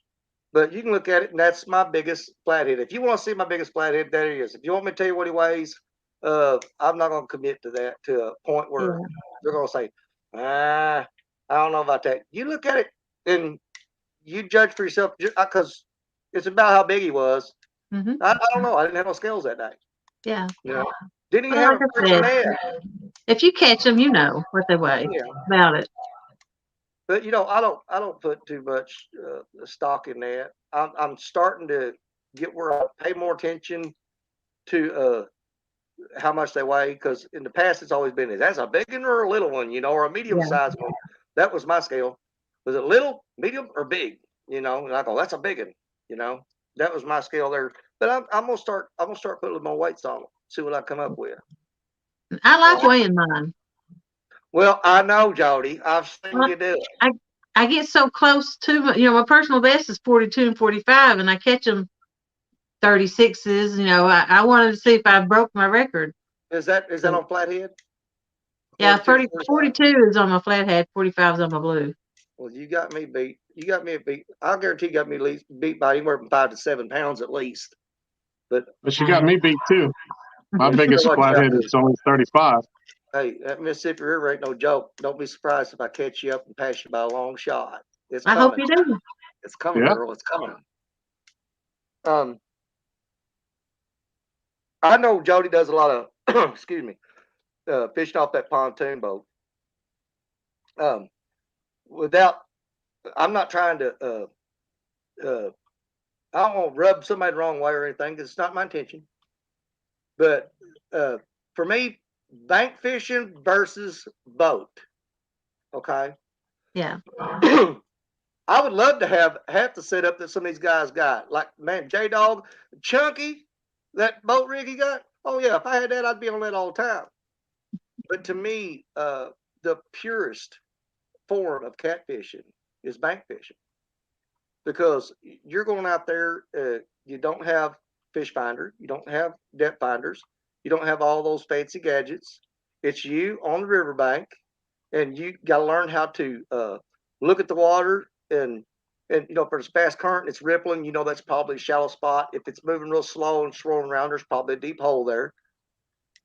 But you can look at it, and that's my biggest flathead. If you want to see my biggest flathead, there he is. If you want me to tell you what he weighs, I'm not going to commit to that to a point where they're going to say, I don't know about that. You look at it, and you judge for yourself, because it's about how big he was. I don't know. I didn't have no scales that day. Yeah. You know? Didn't even have a net. If you catch them, you know what they weigh about it. But you know, I don't put too much stock in that. I'm starting to get where I pay more attention to how much they weigh, because in the past it's always been, that's a big one or a little one, you know, or a medium sized one. That was my scale. Was it little, medium, or big? You know, and I go, that's a big one. You know, that was my scale there. But I'm gonna start putting more weights on it. See what I come up with. I like weighing mine. Well, I know, Jody. I've seen you do it. I get so close to my personal best is 42 and 45, and I catch them 36s. You know, I wanted to see if I broke my record. Is that on Flathead? Yeah, 42 is on my Flathead, 45 is on my blue. Well, you got me beat. You got me beat. I'll guarantee you got me beat by anywhere from 5 to 7 pounds at least. But you got me beat too. My biggest flathead is only 35. Hey, that Mississippi River ain't no joke. Don't be surprised if I catch you up and pass you by a long shot. It's coming. I hope you do. It's coming, girl. It's coming. I know Jody does a lot of excuse me, fishing off that pontoon boat. I'm not trying to I don't want to rub somebody the wrong way or anything, because it's not my intention. But for me, bank fishing versus boat. Okay. Yeah. I would love to have the setup that some of these guys got. Like, man, J-Dog, Chunky, that boat rig he got. Oh, yeah, if I had that, I'd be on that all the time. But to me, the purest form of catfishing is bank fishing. Because you're going out there, you don't have fish finder, you don't have depth finders, you don't have all those fancy gadgets. It's you on the riverbank, and you got to learn how to look at the water, and you know, if there's fast current, it's rippling, you know, that's probably a shallow spot. If it's moving real slow and swirling around, there's probably a deep hole there.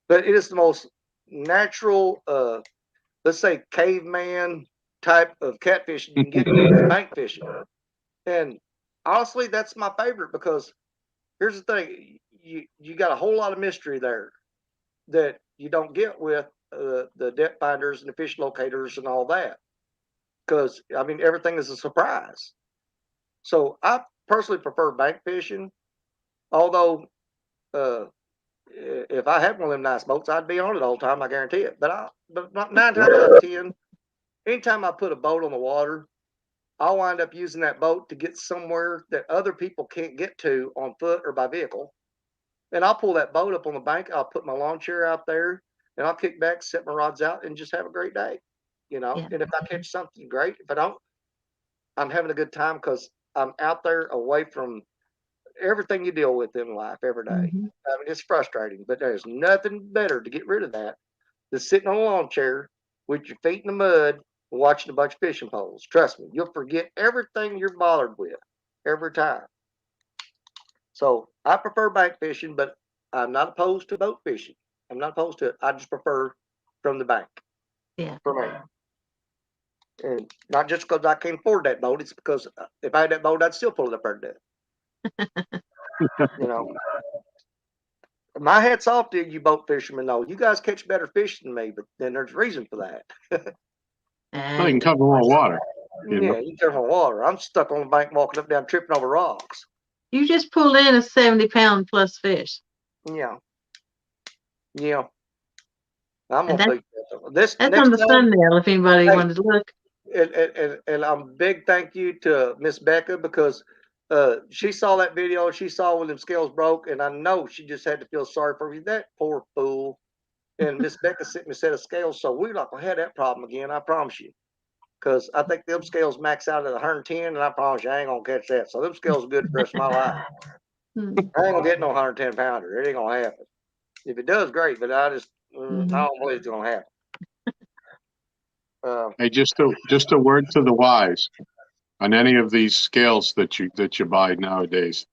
But it is the most natural, let's say, caveman type of catfishing you can get to, bank fishing. And honestly, that's my favorite, because here's the thing. You got a whole lot of mystery there that you don't get with the depth finders and the fish locators and all that. Because I mean, everything is a surprise. So I personally prefer bank fishing, although if I had one of them nice boats, I'd be on it all the time. I guarantee it. But not 9 times out of 10, anytime I put a boat on the water, I'll wind up using that boat to get somewhere that other people can't get to on foot or by vehicle. And I'll pull that boat up on the bank. I'll put my lawn chair out there, and I'll kick back, set my rods out, and just have a great day. Yeah. And if I catch something, great. If I don't, I'm having a good time because I'm out there away from everything you deal with in life every day. Mhm. I mean, it's frustrating, but there's nothing better to get rid of that than sitting on a lawn chair with your feet in the mud and watching a bunch of fishing poles. Trust me, you'll forget everything you're bothered with every time. So I prefer bank fishing, but I'm not opposed to boat fishing. I'm not opposed to it. I just prefer from the bank. Yeah. For me. And not just because I can't afford that boat. It's because if I had that boat, I'd still pull it up there to do it. My hat's off to you boat fishermen, though. You guys catch better fish than me, but then there's a reason for that. Well, you can cover more water. Yeah, you turn on water. I'm stuck on the bank walking up down, tripping over rocks. You just pulled in a 70-pound plus fish. Yeah. Yeah. I'm And gonna beat that. This That's next on the time, thumbnail if anybody Hey. wanted to look. and I'm big thank you to Miss Becca because she saw that video. She saw when them scales broke, and I know she just had to feel sorry for me. That poor fool. And Miss Becca sent me a set of scales, so we're not gonna have that problem again. I promise you. Because I think them scales max out at 110, and I promise you I ain't gonna catch that. So them scales are good for the rest of my life. Hmm. I ain't gonna get no 110 pounder. It ain't gonna happen. If it does, great, but I don't believe it's gonna happen. Hey, just a word to the wise on any of these scales that you buy nowadays.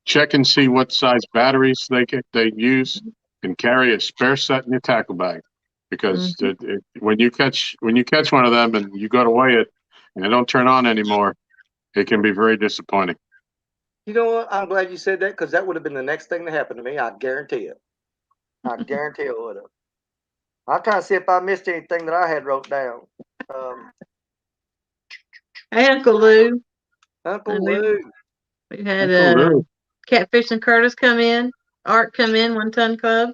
Check and see what size batteries they use, and carry a spare set in your tackle bag, because when you catch one of them and you go to weigh it and they don't turn on anymore, it can be very disappointing. You know what? I'm glad you said that because that would have been the next thing to happen to me. I guarantee it. I guarantee it would have. I'm trying to see if I missed anything that I had wrote down. Hey, Uncle Lou. Uncle And Lou. We had Uncle Lou. Catfish and Curtis come in. Art come in, 1 Ton Club.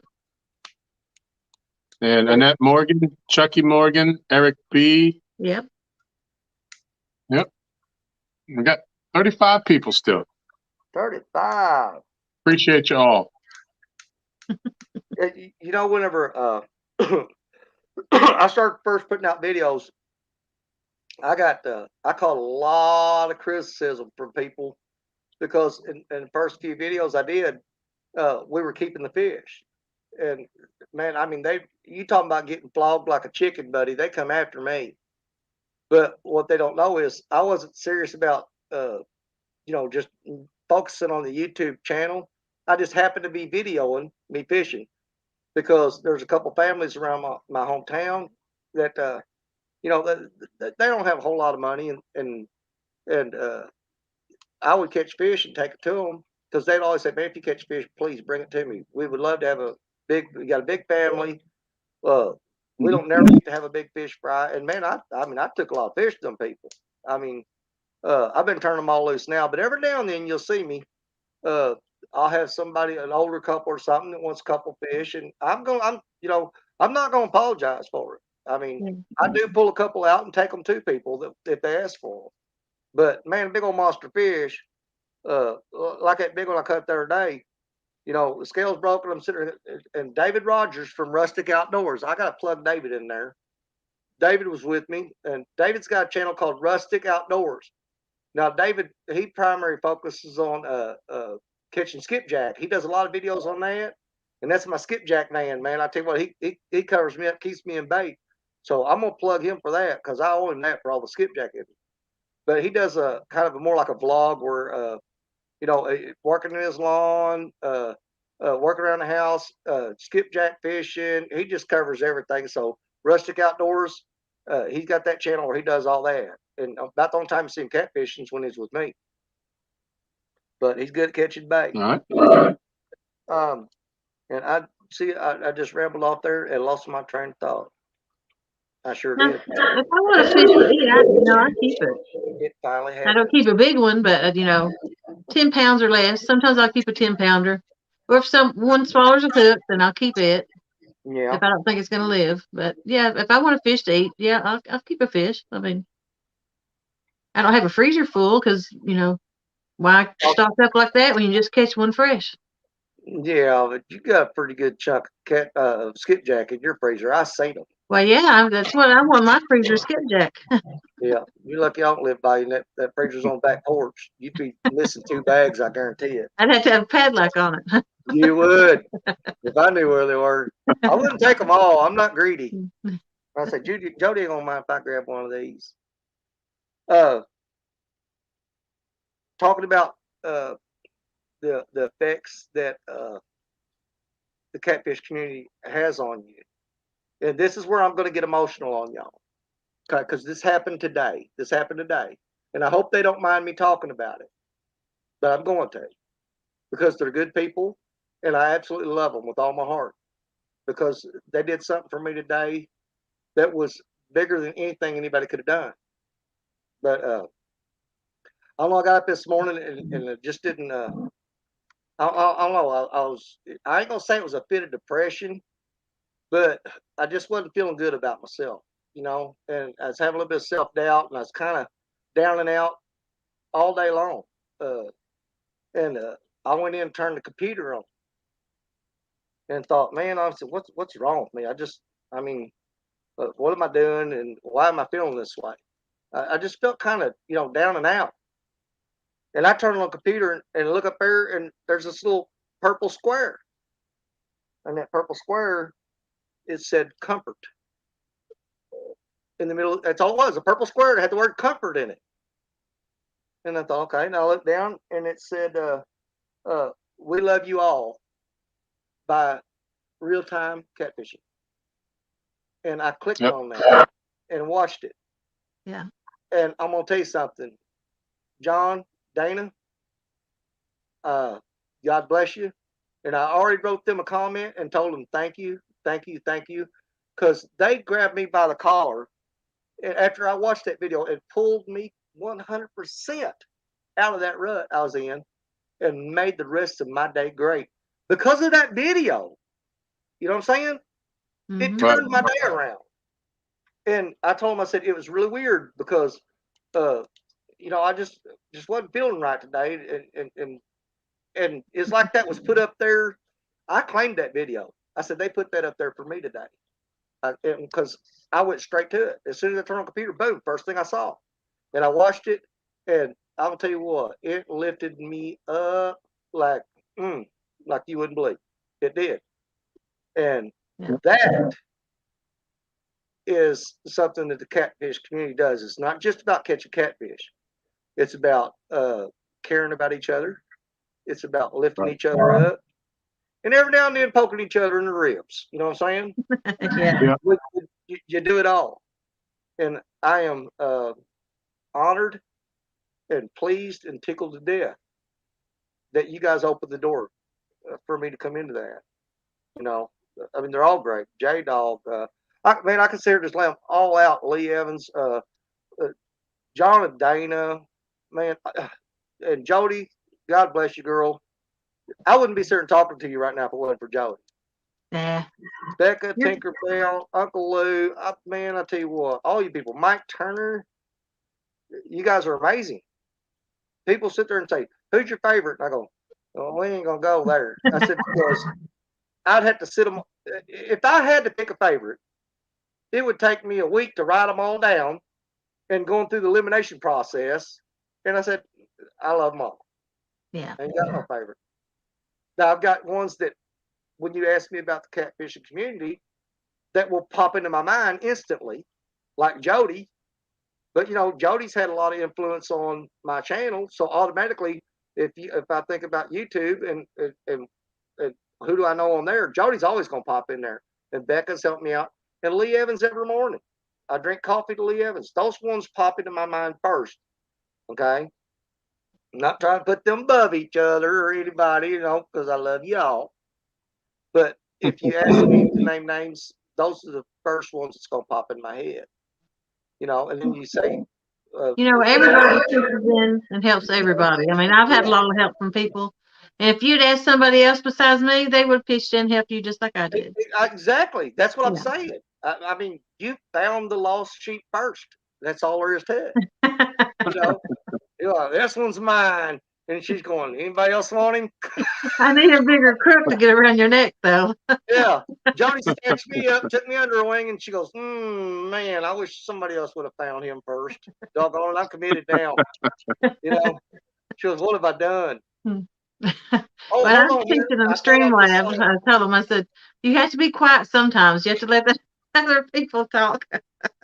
And Annette Morgan, Chucky Morgan, Eric B. Yep. We got 35 people still. 35. Appreciate you all. Whenever I started first putting out videos, I caught a lot of criticism from people because in the first few videos I did, we were keeping the fish. And man, I mean, you talking about getting flogged like a chicken, buddy. They come after me. But what they don't know is I wasn't serious about, just focusing on the YouTube channel. I just happened to be videoing me fishing because there's a couple families around my hometown that, they don't have a whole lot of money, and I would catch fish and take it to them because they'd always say, "Man, if you catch fish, please bring it to me. We would love to have we got a big family. We don't never get to have a big fish fry." And man, I took a lot of fish to them people. I mean, I've been turning them all loose now, but every now and then you'll see me. I'll have somebody, an older couple or something, that wants a couple fish, and I'm not going to apologize for it. I mean, I do pull a couple out and take them to people if they ask for them. But man, a big old monster fish, like that big one I caught the other day, the scale's broken. I'm sitting there, and David Rogers from Rustic Outdoors. I got to plug David in there. David was with me, and David's got a channel called Rustic Outdoors. Now, David, he primarily focuses on catching skipjack. He does a lot of videos on that, and that's my skipjack man. I tell you what, he covers me up, keeps me in bait. So I'm gonna plug him for that because I owe him that for all the skipjack in it. But he does a kind of more like a vlog where working in his lawn, working around the house, skipjack fishing. He just covers everything. So Rustic Outdoors, he's got that channel where he does all that. And about the only time I see him catfishing is when he's with me. But he's good at catching bait. All right. And see, I just rambled off there and lost my train of thought. I sure Now, did. if I want a fish to eat, I keep it. It finally I happened. don't keep a big one, but 10 pounds or less. Sometimes I'll keep a 10-pounder. Or if one swallows a hook, then I'll keep it Yeah. if I don't think it's going to live. But yeah, if I want a fish to eat, yeah, I'll keep a fish. I mean, I don't have a freezer full because, why stock up like that when you just catch one fresh? Yeah, but you got a pretty good chunk of skipjack in your freezer. I seen them. Well, yeah, that's what I want my freezer skipjack. Yeah, you're lucky I don't live by you. And that freezer's on the back porch. You'd be missing 2 bags, I guarantee it. I'd have to have a padlock on it. You would, if I knew where they were. I wouldn't take them all. I'm not greedy. I say, Jody ain't gonna mind if I grab one of these. Talking about the effects that the catfish community has on you, and this is where I'm going to get emotional on y'all, okay? Because this happened today. And I hope they don't mind me talking about it, but I'm going to, because they're good people, and I absolutely love them with all my heart, because they did something for me today that was bigger than anything anybody could have done. But I don't know. I got up this morning and it just didn't. I don't know. I ain't gonna say it was a fit of depression, but I just wasn't feeling good about myself, and I was having a little bit of self doubt, and I was kind of down and out all day long. And I went in and turned the computer on and thought, man, I said, what's wrong with me? What am I doing, and why am I feeling this way? I just felt kind of, down and out. And I turned on the computer and look up there, and there's this little purple square. And that purple square, it said comfort in the middle. That's all it was, a purple square that had the word comfort in it. And I thought, okay. Now I looked down, and it said, we love you all by Real Time Catfishing. And I clicked on that and watched it. Yeah. And I'm going to tell you something. John, Dana, God bless you. And I already wrote them a comment and told them thank you, because they grabbed me by the collar. And after I watched that video, it pulled me 100% out of that rut I was in and made the rest of my day great because of that video. You know what I'm saying? Mm-hmm. It turned my day around. And I told him, I said, it was really weird because, I just wasn't feeling right today. And it's like that was put up there. I claimed that video. I said, they put that up there for me today. Because I went straight to it. As soon as I turned on the computer, boom, first thing I saw. And I watched it, and I'll tell you what, it lifted me up like you wouldn't believe. It did. And that is something that the catfish community does. It's not just about catching catfish. It's about caring about each other. It's about lifting each other up. And every now and then poking each other in the ribs. You know what I'm saying? Yeah. You do it all. And I am honored and pleased and tickled to death that you guys opened the door for me to come into that. They're all great. J-Dog. I consider this lamb all out. Lee Evans, John and Dana, man, and Jody, God bless you, girl. I wouldn't be sitting talking to you right now if it wasn't for Jody. Yeah. Becca, Tinkerbell, Uncle Lou, I tell you what, all you people, Mike Turner, you guys are amazing. People sit there and say, who's your favorite? And I go, well, we ain't going to go there. I said, because I'd have to sit them. If I had to pick a favorite, it would take me a week to write them all down and going through the elimination process. And I said, I love them all. Yeah. I ain't got no favorite. Now, I've got ones that, when you ask me about the catfishing community, that will pop into my mind instantly, like Jody. But, Jody's had a lot of influence on my channel. So automatically, if I think about YouTube and who do I know on there, Jody's always going to pop in there. And Becca's helped me out. And Lee Evans every morning. I drink coffee to Lee Evans. Those ones pop into my mind first. Okay? I'm not trying to put them above each other or anybody, because I love y'all. But if you ask me to name names, those are the first ones that's gonna pop in my head. And then you say, Everybody pitches in and helps everybody. I mean, I've had a lot of help from people. And if you'd asked somebody else besides me, they would have pitched in and helped you just like I did. Exactly. That's what I'm Yeah. saying. I mean, you found the lost sheep first. That's all there is to it. You're like, this one's mine. And she's going, anybody else want him? I need a bigger crook to get around your neck, though. Yeah. Jody snatched me up, took me under her wing, and she goes, man, I wish somebody else would have found him first. Doggone it, I'm committed now. She goes, what have I done? When Oh, I hold was on here. teaching them I thought I was Streamlabs, I told them, I said, you have to be quiet sometimes. You have to let the other people talk.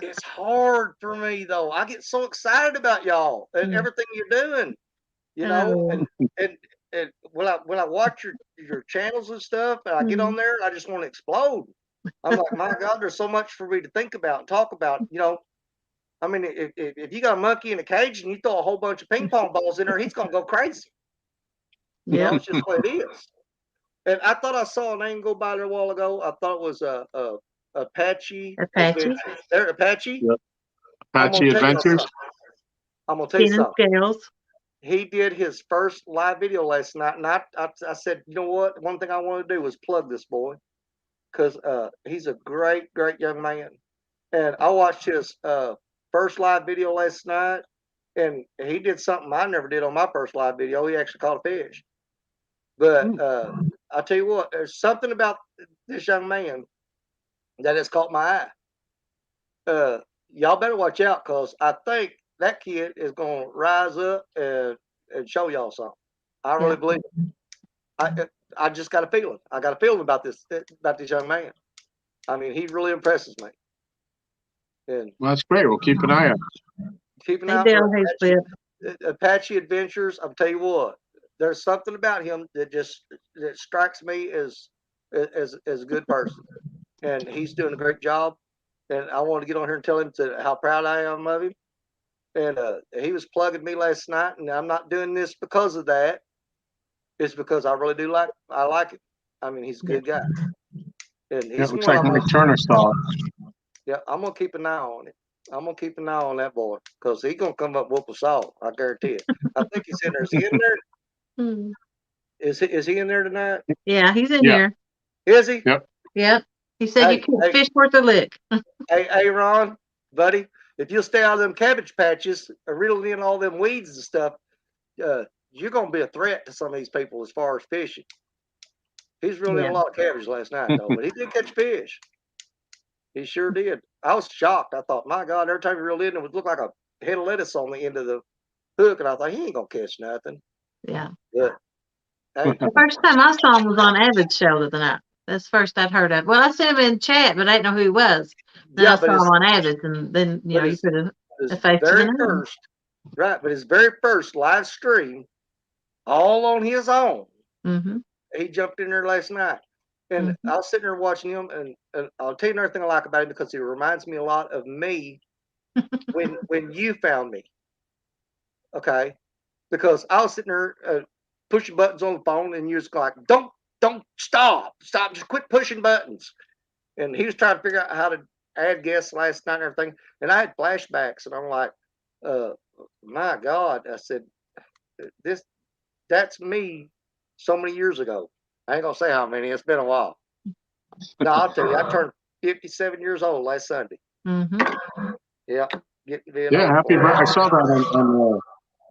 It's hard for me, though. I get so excited about y'all and everything you're doing, and when I watch your channels and stuff, and I get on there, I just want to explode. I'm like, my God, there's so much for me to think about and talk about. I mean, if you got a monkey in a cage and you throw a whole bunch of ping pong balls in there, he's gonna go crazy. It's just what it is. And I thought I saw a name go by there a while ago. I thought it was Apache. Apache. There, Apache. Yep. Apache Adventures. I'm gonna tell you something. Scales. He did his first live video last night, and I said, you know what? One thing I want to do is plug this boy, because he's a great, great young man. And I watched his first live video last night, and he did something I never did on my first live video. He actually caught a fish. But I tell you what, there's something about this young man that has caught my eye. Y'all better watch out, because I think that kid is going to rise up and show y'all something. I really believe it. I just got a feeling. I got a feeling about this young man. I mean, he really impresses me. And Well, that's great. We'll keep an eye out. Keep an eye out for Apache Adventures. I'll tell you what, there's something about him that strikes me as a good person, and he's doing a great job. And I want to get on here and tell him how proud I am of him. And he was plugging me last night, and I'm not doing this because of that. It's because I really do like him. I mean, he's a good guy. And he's looks like Mike Turner saw it. Yeah, I'm gonna keep an eye on it. I'm gonna keep an eye on that boy, because he's gonna come up whoop us all. I guarantee it. I think he's in there. Is he in there? Is he in there tonight? Yeah, he's in here. Is he? Yep. He said you can't fish worth a lick. Hey, Ron, buddy, if you'll stay out of them cabbage patches, reeling in all them weeds and stuff, you're gonna be a threat to some of these people as far as fishing. He's reeling in a lot of cabbage last night, though, but he did catch fish. He sure did. I was shocked. I thought, my God, every time he reeled in, it would look like a head of lettuce on the end of the hook, and I thought, he ain't gonna catch nothing. Yeah. But hey, the first time I saw him was on Avid's show the other night. That's the first I'd heard of. Well, I seen him in chat, but I didn't know who he was. Then I saw him on Avid's, and then you could have very first, right? But his very first live stream, all on his own. He jumped in there last night, and I was sitting there watching him, and I'll tell you another thing I like about him, because he reminds me a lot of me when you found me. Okay, because I was sitting there pushing buttons on the phone, and you was like, don't stop, just quit pushing buttons. And he was trying to figure out how to add guests last night and everything, and I had flashbacks, and I'm like, my God, I said, that's me so many years ago. I ain't gonna say how many. It's been a while. No, I'll tell you, I turned 57 years old last Sunday. Yeah, happy birthday! I saw that on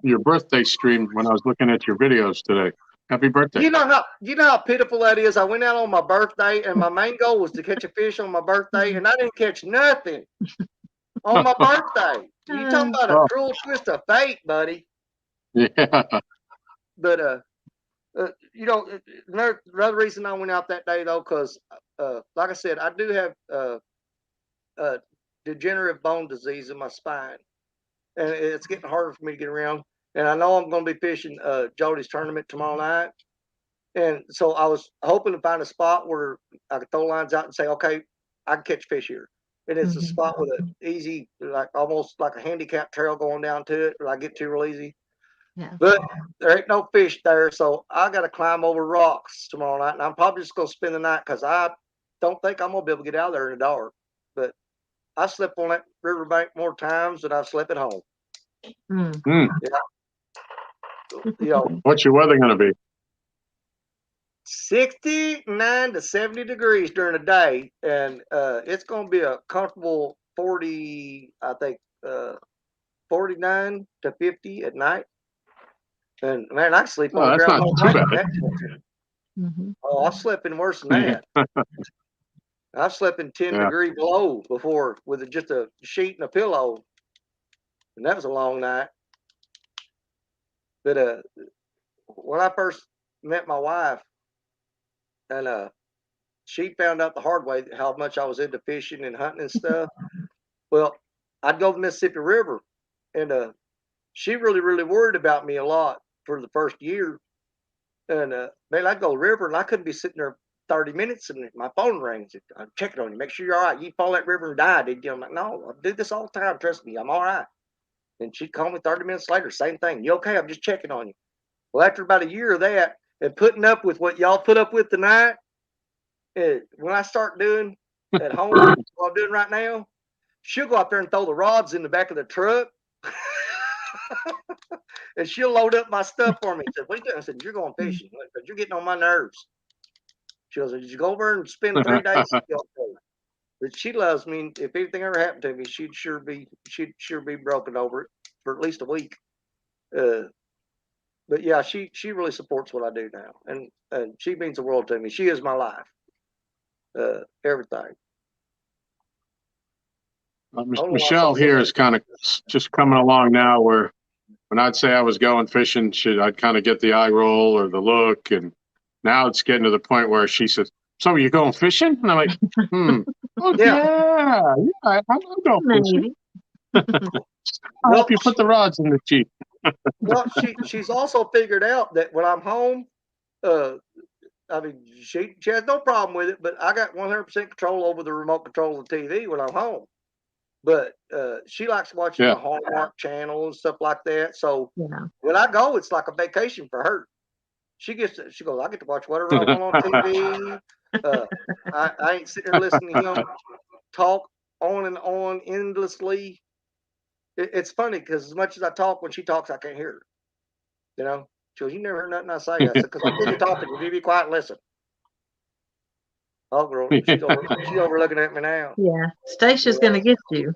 your birthday stream when I was looking at your videos today. Happy birthday! You know how pitiful that is. I went out on my birthday, and my main goal was to catch a fish on my birthday, and I didn't catch nothing on my birthday. You talking about a cruel twist of fate, buddy? Yeah. But another reason I went out that day, though, because like I said, I do have degenerative bone disease in my spine, and it's getting harder for me to get around. And I know I'm going to be fishing Jody's tournament tomorrow night, and so I was hoping to find a spot where I could throw lines out and say, okay, I can catch fish here. And it's a spot with an easy, like almost like a handicap trail going down to it, where I get to real easy. Yeah. But there ain't no fish there, so I got to climb over rocks tomorrow night, and I'm probably just gonna spend the night because I don't think I'm gonna be able to get out there in the dark. But I slept on that riverbank more times than I've slept at home. Mm. You know, What's your weather going to be? 69 to 70 degrees during the day, and it's gonna be a comfortable 40, I think, 49 to 50 at night. And man, I sleep on Oh, the that's ground not all too night. bad. Mm-hmm. Oh, I slept in worse than that. I've slept in 10 Yeah. degree below before with just a sheet and a pillow, and that was a long night. But when I first met my wife, and she found out the hard way how much I was into fishing and hunting and stuff. Well, I'd go to the Mississippi River, and she really worried about me a lot for the first year. And man, I'd go to the river and I couldn't be sitting there 30 minutes and my phone rings. I'm checking on you, make sure you're all right. You fall that river and die, did you? I'm like, no, I do this all the time. Trust me, I'm all right. And she'd call me 30 minutes later, same thing. You okay? I'm just checking on you. Well, after about a year of that and putting up with what y'all put up with tonight, when I start doing at home, what I'm doing right now, she'll go out there and throw the rods in the back of the truck. And she'll load up my stuff for me. I said, what are you doing? I said, you're going fishing because you're getting on my nerves. She goes, did you go over and spend 3 days? But she loves me. If anything ever happened to me, she'd sure be broken over it for at least a week. But yeah, she really supports what I do now, and she means the world to me. She is my life, everything. Michelle here is kind of just coming along now where when I'd say I was going fishing, I'd kind of get the eye roll or the look. And now it's getting to the point where she says, so you're going fishing? And I'm like, oh, yeah, I'm going fishing. I'll help you put the rods in the Jeep. Well, she's also figured out that when I'm home, I mean, she has no problem with it, but I got 100% control over the remote control of the TV when I'm home. But she likes watching the Hallmark Channel and stuff like that. So when I go, it's like a vacation for her. She goes, I get to watch whatever I want on TV. I ain't sitting there listening to him talk on and on endlessly. It's funny because as much as I talk, when she talks, I can't hear her. You know, she goes, you never heard nothing I say. I said, because I'm busy talking. You be quiet and listen. Oh, girl, she's over looking at me now. Yeah, Stacia's gonna get you.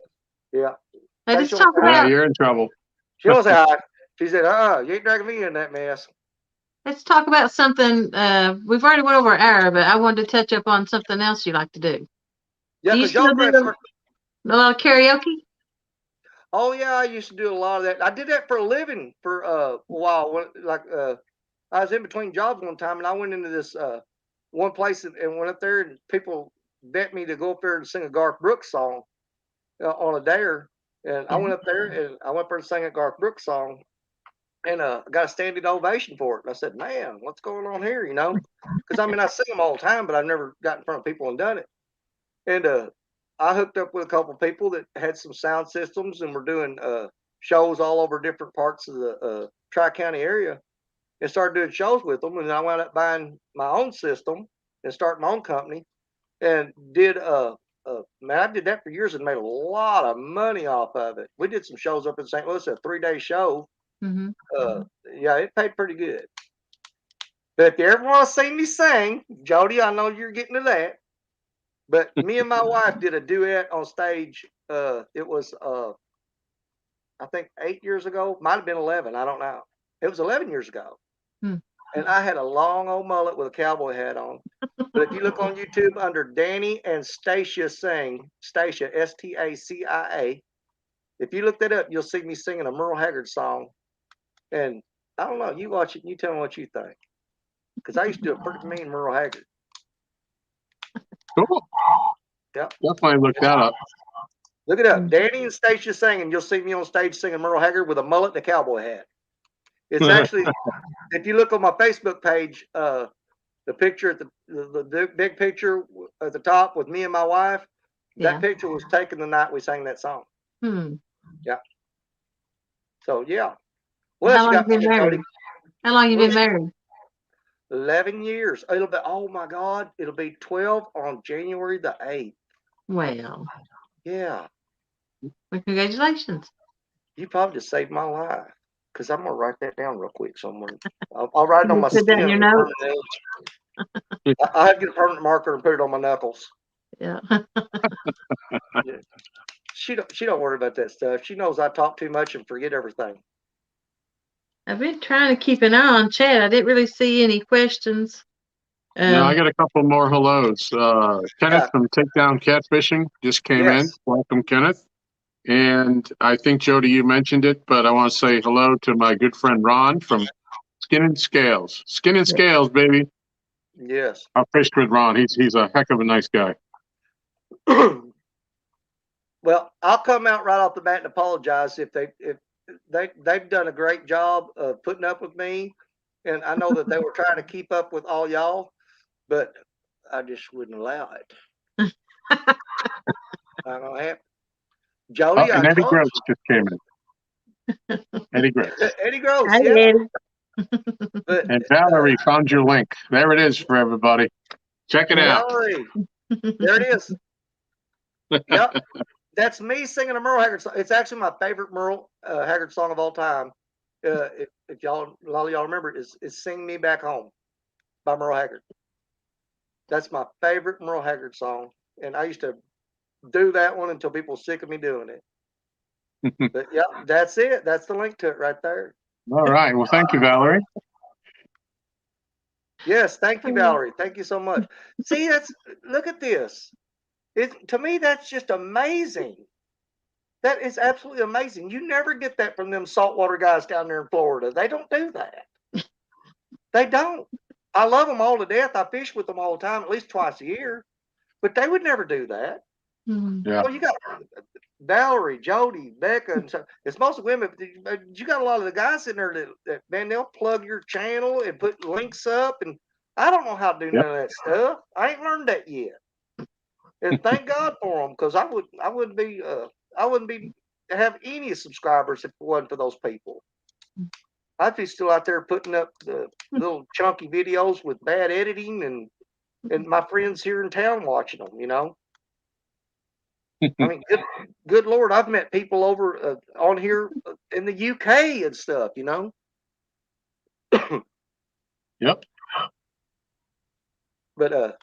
Yeah. Hey, let's talk about. Yeah, you're in trouble. She was hi. She said, you ain't dragging me in that mess. Let's talk about something. We've already went over an hour, but I wanted to touch up on something else you like to do. Yeah, do you still do a lot of karaoke? Oh yeah, I used to do a lot of that. I did that for a living for a while. I was in between jobs one time, and I went into this one place and went up there, and people bet me to go up there and sing a Garth Brooks song on a dare. And I went up there and I went up there and sang a Garth Brooks song, and got a standing ovation for it. And I said, "Man, what's going on here?" You know, because I mean I sing them all the time, but I've never got in front of people and done it. And I hooked up with a couple of people that had some sound systems and were doing shows all over different parts of the Tri-County area, and started doing shows with them. And I wound up buying my own system and starting my own company, and did man, I did that for years and made a lot of money off of it. We did some shows up in St. Louis, a 3-day show. Yeah, it paid pretty good. But if you ever want to see me sing, Jody, I know you're getting to that. But me and my wife did a duet on stage. It was, I think, 8 years ago. Might have been 11. I don't know. It was 11 years ago. And I had a long old mullet with a cowboy hat on. But if you look on YouTube under Danny and Stacia Sing, Stacia, Stacia, if you look that up, you'll see me singing a Merle Haggard song. And I don't know. You watch it and you tell me what you think. Because I used to do a pretty mean Merle Haggard. Cool. Yep. Definitely look that up. Look it up. Danny and Stacia singing. You'll see me on stage singing Merle Haggard with a mullet and a cowboy hat. It's actually, if you look on my Facebook page, the picture at the big picture at the top with me and my wife, that picture was taken the night we sang that song. Yeah. So, yeah. What How else you long got you for been me, married? Jody? How long you What been married? 11 years. It'll be, oh my God, it'll be 12 on January the 8th. Well, Yeah. congratulations. You probably just saved my life. Because I'm going to write that down real quick. So I'll write it on my Put that in skin. your notes. I have to get a permanent marker and put it on my knuckles. Yeah. She don't worry about that stuff. She knows I talk too much and forget everything. I've been trying to keep an eye on chat. I didn't really see any questions. No, I got a couple more hellos. Kenneth Yeah. from Takedown Catfishing just came in. Yes. Welcome, Kenneth. And I think, Jody, you mentioned it, but I want to say hello to my good friend Ron from Skin and Scales. Skin and Scales, baby. Yes. I fished with Ron. He's a heck of a nice guy. Well, I'll come out right off the bat and apologize if they've done a great job of putting up with me, and I know that they were trying to keep up with all y'all, but I just wouldn't allow it. I don't have Jody. And I Eddie told Gross just came in. Eddie Gross. you. Eddie Gross, Hi, yeah. Eddie. But And Valerie found your link. There it is for everybody. Check it out. Valerie, there it is. Yep, that's me singing a Merle Haggard song. It's actually my favorite Merle Haggard song of all time. If y'all, a lot of y'all remember it, is "Sing Me Back Home" by Merle Haggard. That's my favorite Merle Haggard song, and I used to do that one until people were sick of me doing it. But yeah, that's it. That's the link to it right there. All right. Well, thank you, Valerie. Yes, thank you, Valerie. Thank you so much. See, look at this. To me, that's just amazing. That is absolutely amazing. You never get that from them saltwater guys down there in Florida. They don't do that. They don't. I love them all to death. I fish with them all the time, at least twice a year. But they would never do that. Yeah. Well, you got Valerie, Jody, Becca, and so it's mostly women. But you got a lot of the guys in there that man, they'll plug your channel and put links up. And I don't know how to do none of that stuff. I ain't learned that yet. And thank God for them, because I wouldn't be have any subscribers if it wasn't for those people. I'd be still out there putting up the little chunky videos with bad editing and my friends here in town watching them, you know. I mean, good Lord, I've met people over on here in the UK and stuff, you know. Yep. But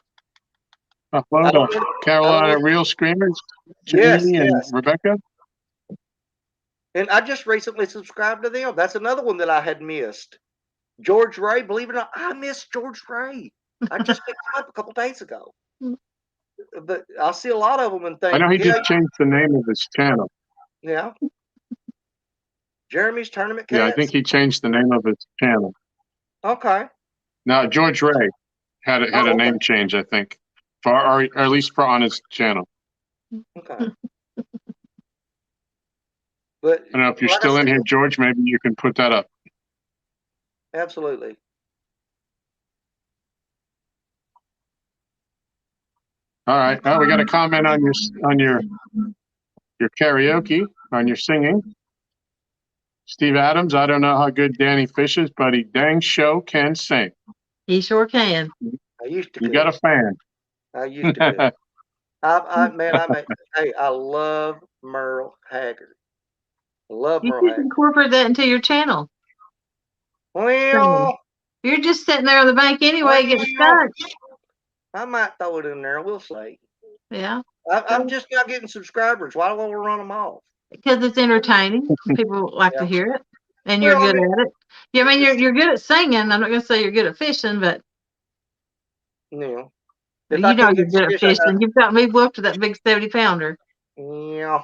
Hello to Carolina Real Screamers, Jamie and Rebecca. And I just recently subscribed to them. That's another one that I had missed. George Ray, believe it or not, I missed George Ray. I just picked him up a couple days ago. But I see a lot of them and think, I know he just changed the name of his channel. Yeah. Jeremy's Tournament Cats? Yeah, I think he changed the name of his channel. Okay. Now, George Ray had a name change, I think, or at least on his channel. Okay. But I don't know if you're still in here, George. Maybe you can put that up. Absolutely. All right. Now we got a comment on your karaoke, on your singing. Steve Adams, I don't know how good Danny fishes, but he dang show can sing. He sure can. I used to. You got a fan. I used to. I love Merle Haggard. I love You Merle should Haggard. incorporate that into your channel. Well, you're just sitting there on the bank anyway, getting stuck. I might throw it in there. We'll see. Yeah. I'm just not getting subscribers. Why do I want to run them off? Because it's entertaining. People like to hear it, and you're good at it. Yeah, I mean, you're good at singing. I'm not going to say you're good at fishing, but yeah, you know you're good at fishing. You've got me booked to that big 70-pounder. Yeah.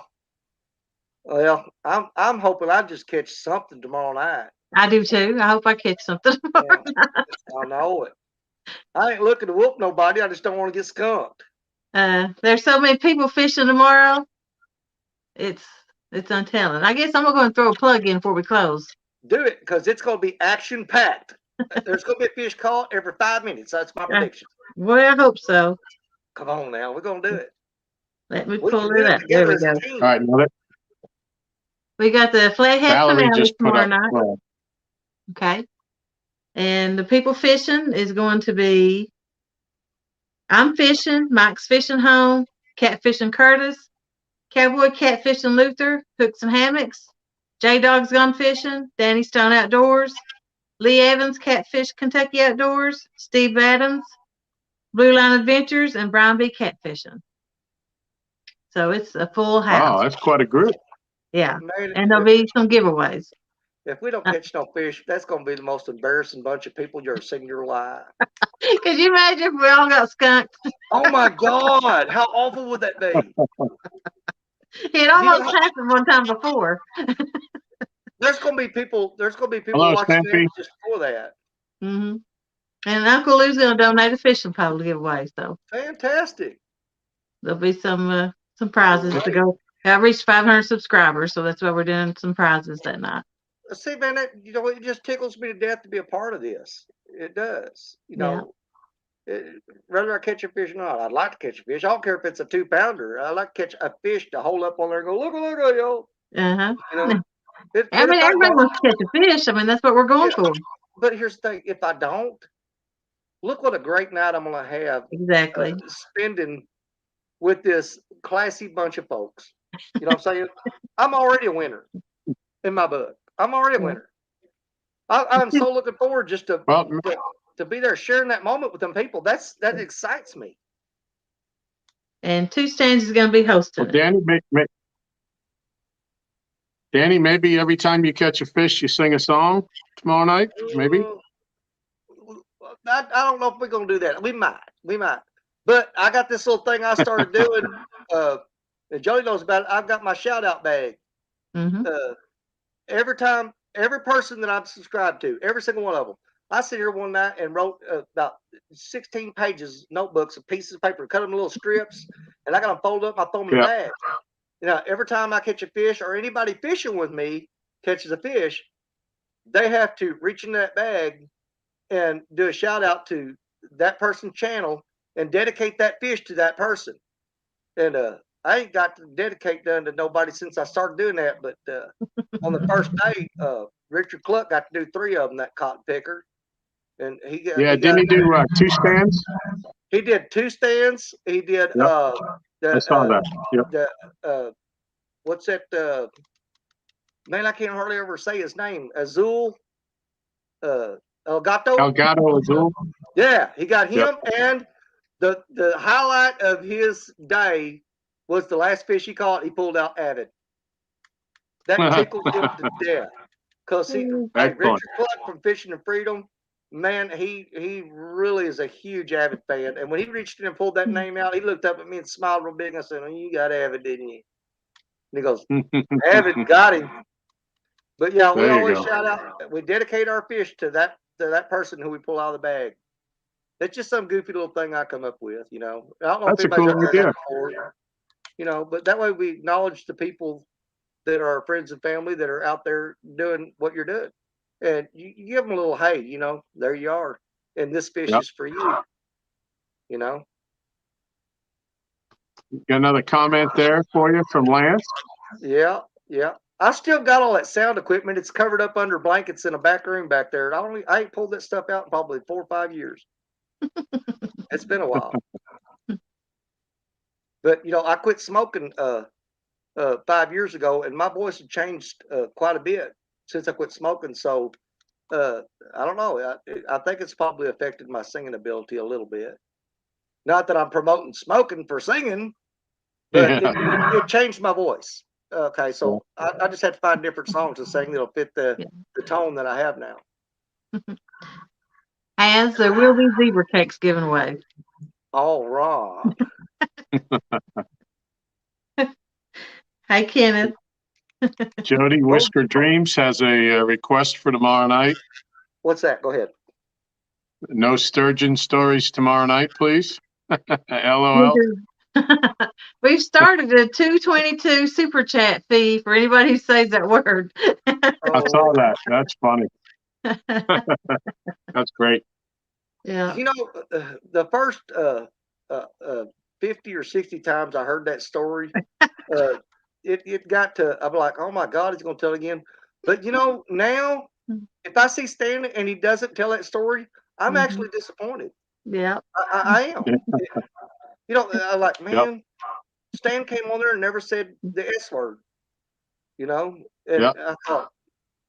Well, I'm hoping I just catch something tomorrow night. I do too. I hope I catch something tomorrow night. I know it. I ain't looking to whoop nobody. I just don't want to get skunked. There's so many people fishing tomorrow. It's untelling. I guess I'm going to throw a plug in before we close. Do it, because it's going to be action packed. There's going to be a fish caught every 5 minutes. That's my prediction. Well, I hope so. Come on now, we're going to do it. Let me pull it up. There we go. All right, we got the Flathead finale tomorrow night. Okay. And the people fishing is going to be I'm fishing, Mike's fishing home, Catfishing Curtis, Cowboy Catfishing Luther, Hooks and Hammocks, J Dog's Gone Fishing, Danny Stone Outdoors, Lee Evans Catfish Kentucky Outdoors, Steve Adams, Blue Line Adventures, and Brian B. Catfishing. So it's a full house. Wow, that's quite a group. Yeah. Man, And there'll be some giveaways. if we don't catch no fish, that's going to be the most embarrassing bunch of people you've ever seen in your life. Could you imagine if we all got skunked? Oh my God, how awful would that be? It almost happened one time before. There's going to be people. There's going to be people Hello, watching Stampy. that just for that. Hmm. And Uncle Lou's going to donate a fishing pole to give away. So Fantastic. there'll be some prizes to go. I reached 500 subscribers, so that's why we're doing some prizes that night. See, man, that, it just tickles me to death to be a part of this. It does. Whether I catch a fish or not, I'd like to catch a fish. I don't care if it's a 2-pounder. I like to catch a fish to hold up on there and go, look, yo. Uh-huh. I mean, everybody wants to catch a fish. I mean, that's what we're going for. But here's the thing: if I don't, look what a great night I'm going to have. Exactly. Spending with this classy bunch of folks. You know what I'm saying? I'm already a winner in my book. I'm already a winner. I'm so looking forward just to be there sharing that moment with them people. That excites me. And Two Stands is going to be hosting. Well, Danny, maybe every time you catch a fish, you sing a song tomorrow night. Maybe. I don't know if we're going to do that. We might. But I got this little thing I started doing. And Jody knows about it. I've got my shout out bag. Mm-hmm. Every person that I'm subscribed to, every single one of them, I sit here one night and wrote about 16 pages, notebooks, of pieces of paper, cut them in little strips, and I got them folded up. I throw them in the bag. Every time I catch a fish or anybody fishing with me catches a fish, they have to reach in that bag and do a shout out to that person's channel and dedicate that fish to that person. And I ain't got to dedicate none to nobody since I started doing that. But on the first day, Richard Cluck got to do 3 of them, that cotton picker. And didn't he do 2 stands? He did 2 stands. He did I saw that. Yep. What's that? Man, I can't hardly ever say his name. Azul. Elgato Azul. Yeah, he got him. And the highlight of his day was the last fish he caught. He pulled out avid. That tickled him to death. Because Richard Cluck from Fishing and Freedom, man, he really is a huge avid fan. And when he reached in and pulled that name out, he looked up at me and smiled real big. I said, "Oh, you got avid, didn't you?" And he goes, "Avid got him." But yeah, we always shout out. We dedicate our fish to that person who we pull out of the bag. That's just some goofy little thing I come up with. I don't know That's if a cool idea. But that way we acknowledge the people that are our friends and family that are out there doing what you're doing. And you give them a little, hey, there you are. And this fish is for you. Got another comment there for you from Lance. Yeah. I still got all that sound equipment. It's covered up under blankets in a back room back there. I ain't pulled that stuff out in probably 4 or 5 years. It's been a while. But I quit smoking 5 years ago, and my voice had changed quite a bit since I quit smoking. So I don't know. I think it's probably affected my singing ability a little bit. Not that I'm promoting smoking for singing, but it changed my voice. Okay, so I just had to find different songs to sing that'll fit the tone that I have now. As there will be zebra cakes given away. All right. Hey, Kenneth. Jody Whisker Dreams has a request for tomorrow night. What's that? Go ahead. No sturgeon stories tomorrow night, please. LOL. We've started a 222 super chat fee for anybody who says that word. I saw that. That's funny. That's great. Yeah. The first 50 or 60 times I heard that story, it got to, I'm like, oh my God, he's going to tell it again. But now If I see Stan and he doesn't tell that story, I'm actually disappointed. Yeah. I am. You know, I'm like, Yep. man, Stan came on there and never said the S word. You know, and Yep.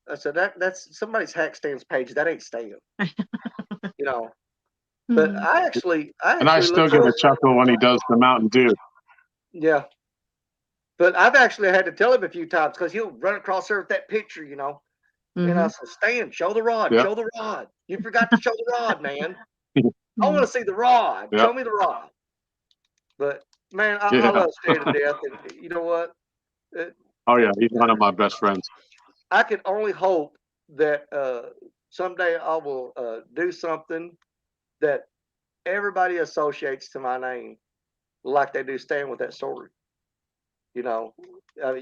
I said that's somebody's hacked Stan's page. That ain't Stan. You know, but I actually And I still look get a forward. chuckle when he does the Mountain Dew. Yeah, but I've actually had to tell him a few times because he'll run across there with that picture, you know. And I said, Stan, show the rod, Yep. show the rod. You forgot to show the rod, man. I want to see the rod. Yep. Show me the rod. But man, I Yeah. love Stan to death. And you know what? Oh yeah, he's one of my best friends. I can only hope that someday I will do something that everybody associates to my name like they do Stan with that story. You know,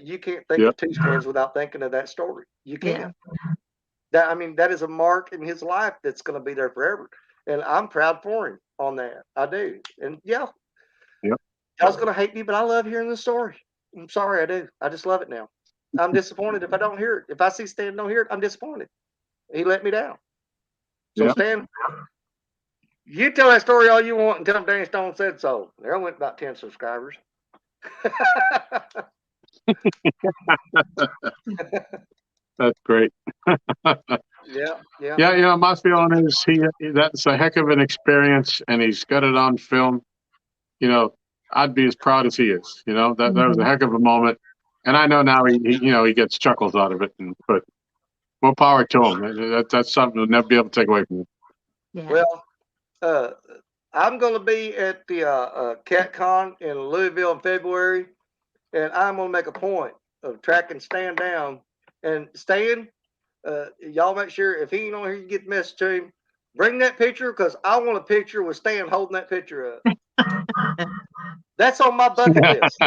you can't think Yep. of two Stans without thinking of that story. You can't. Yeah. I mean, that is a mark in his life that's going to be there forever. And I'm proud for him on that. I do. And yeah, Yep. y'all's going to hate me, but I love hearing the story. I'm sorry, I do. I just love it now. I'm disappointed if I don't hear it. If I see Stan don't hear it, I'm disappointed. He let me down. So Yep. Stan, you tell that story all you want and tell them Danny Stone said so. There went about 10 subscribers. That's great. Yeah. Yeah, you know, my feeling is that's a heck of an experience, and he's got it on film. You know, I'd be as proud as he is. You know, that was a heck of a moment, and I know now he gets chuckles out of it. But more power to him. That's something we'll never be able to take away from him. Yeah. Well, I'm going to be at the CatCon in Louisville in February, and I'm going to make a point of tracking Stan down. And Stan, y'all make sure if he ain't on here, you get the message to him. Bring that picture because I want a picture with Stan holding that picture up. That's on my bucket list.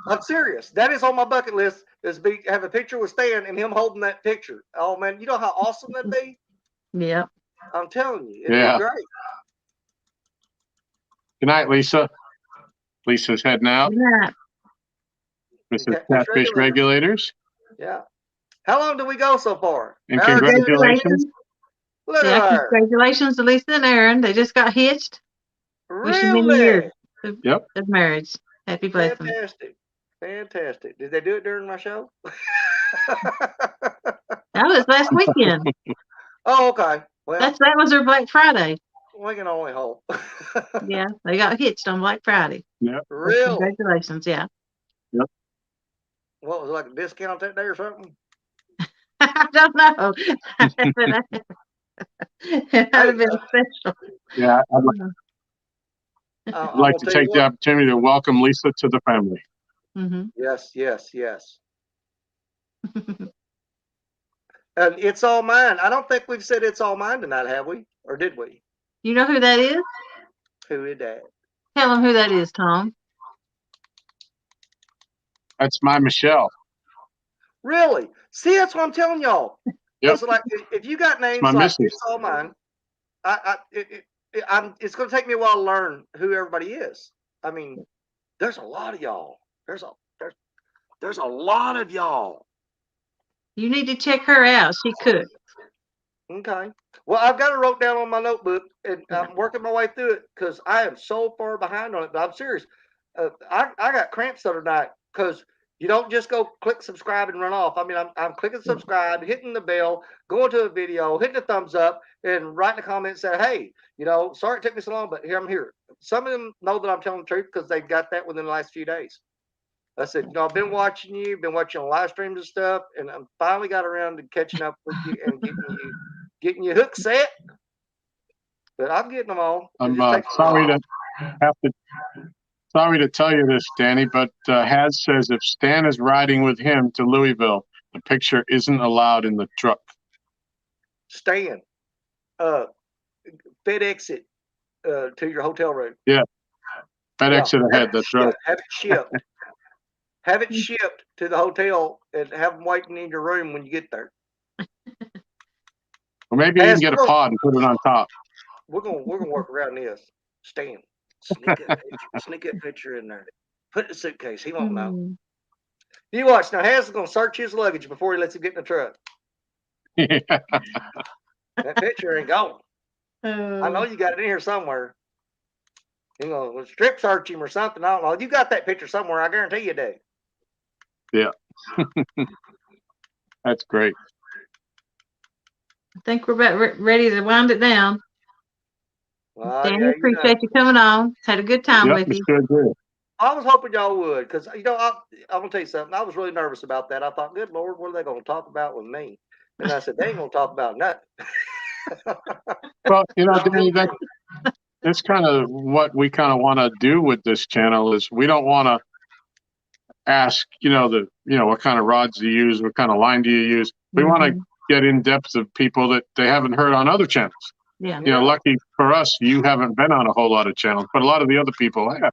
I'm serious. That is on my bucket list. Have a picture with Stan and him holding that picture. Oh man, you know how awesome that'd be. Yeah. I'm telling you, it'd Yeah. be great. Good night, Lisa. Lisa's heading out. Good night. This is Catfish Catfish Regulators. Yeah. How long do we go so far? And Hour or two? congratulations. Look Yeah, at her. congratulations to Lisa and Aaron. They just got hitched. Wish you many years Really? Yep. of marriage. Happy blessings. Fantastic. Did they do it during my show? That was last weekend. Oh, okay. Well, That was their Black Friday. we can only hope. Yeah, they got hitched on Black Friday. Yep. Really? Congratulations, yeah. Yep. What was it, like a discount that day or something? I don't know. It had been special. Yeah, I'd like to take the opportunity to welcome Lisa to the family. Yes. And It's All Mine. I don't think we've said It's All Mine tonight, have we? Or did we? You know who that is? Who is that? Tell them who that is, Tom. That's my Michelle. Really? See, that's what I'm telling y'all. Yep. So like, if you got names my like missus. It's All Mine, it's going to take me a while to learn who everybody is. I mean, there's a lot of y'all. There's a lot of y'all. You need to check her out. She cooks. Okay. Well, I've got it wrote down on my notebook, and I'm working my way through it because I am so far behind on it. But I'm serious. I got cramps the other night because you don't just go click subscribe and run off. I mean, I'm clicking subscribe, hitting the bell, going to a video, hitting the thumbs up, and writing a comment saying, hey, sorry it took me so long, but I'm here. Some of them know that I'm telling the truth because they got that within the last few days. I said, I've been watching you, been watching live streams and stuff, and I finally got around to catching up with you and getting you hook set. But I'm getting them all. I'm sorry to tell you this, Danny, but Haz says if Stan is riding with him to Louisville, the picture isn't allowed in the truck. Stan, FedEx it to your hotel room. Yeah, FedEx it ahead. That's right. Have it shipped. Have it shipped to the hotel and have them waiting in your room when you get there. Or maybe you can get a pod and put it on top. We're gonna work around this. Stan, sneak that picture in there. Put it in the suitcase. He won't know. You watch now. Haz is gonna search his luggage before he lets him get in the truck. That picture ain't gone. I know you got it in here somewhere. You know, strip search him or something. I don't know. You got that picture somewhere. I guarantee you do. Yeah. That's great. I think we're about ready to wind it down. Well, Danny, yeah, appreciate you coming on. Had a good time Yep, with it's you. good. Good. I was hoping y'all would, because I'm gonna tell you something. I was really nervous about that. I thought, good Lord, what are they gonna talk about with me? And I said, they ain't gonna talk about nothing. Well, Danny, that's kind of what we kind of want to do with this channel. Is we don't want to ask, what kind of rods do you use, what kind of line do you use. We want to get in depth of people that they haven't heard on other channels. Yeah. Lucky for us, you haven't been on a whole lot of channels, but a lot of the other people have.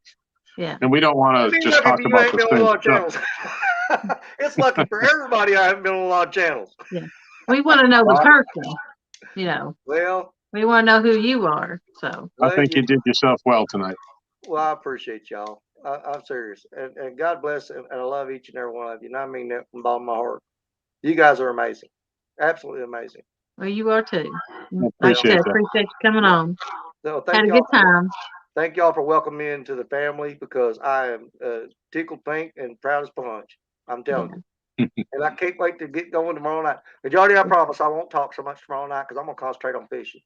Yeah. And we don't want to just talk about the same stuff. It's lucky for everybody I haven't been on a lot of channels. Yeah. We want to know the person, Well, we want to know who you are. So I think you did yourself well tonight. Well, I appreciate y'all. I'm serious. And God bless and I love each and every one of you. And I mean that from the bottom of my heart. You guys are amazing. Absolutely amazing. well, you are too. Appreciate that. Appreciate you coming on. So Had a good time. Thank y'all for welcoming me into the family, because I am tickled pink and proud as punch. I'm telling you. And I can't wait to get going tomorrow night. Majority, I promise I won't talk so much tomorrow night, because I'm going to concentrate on fishing.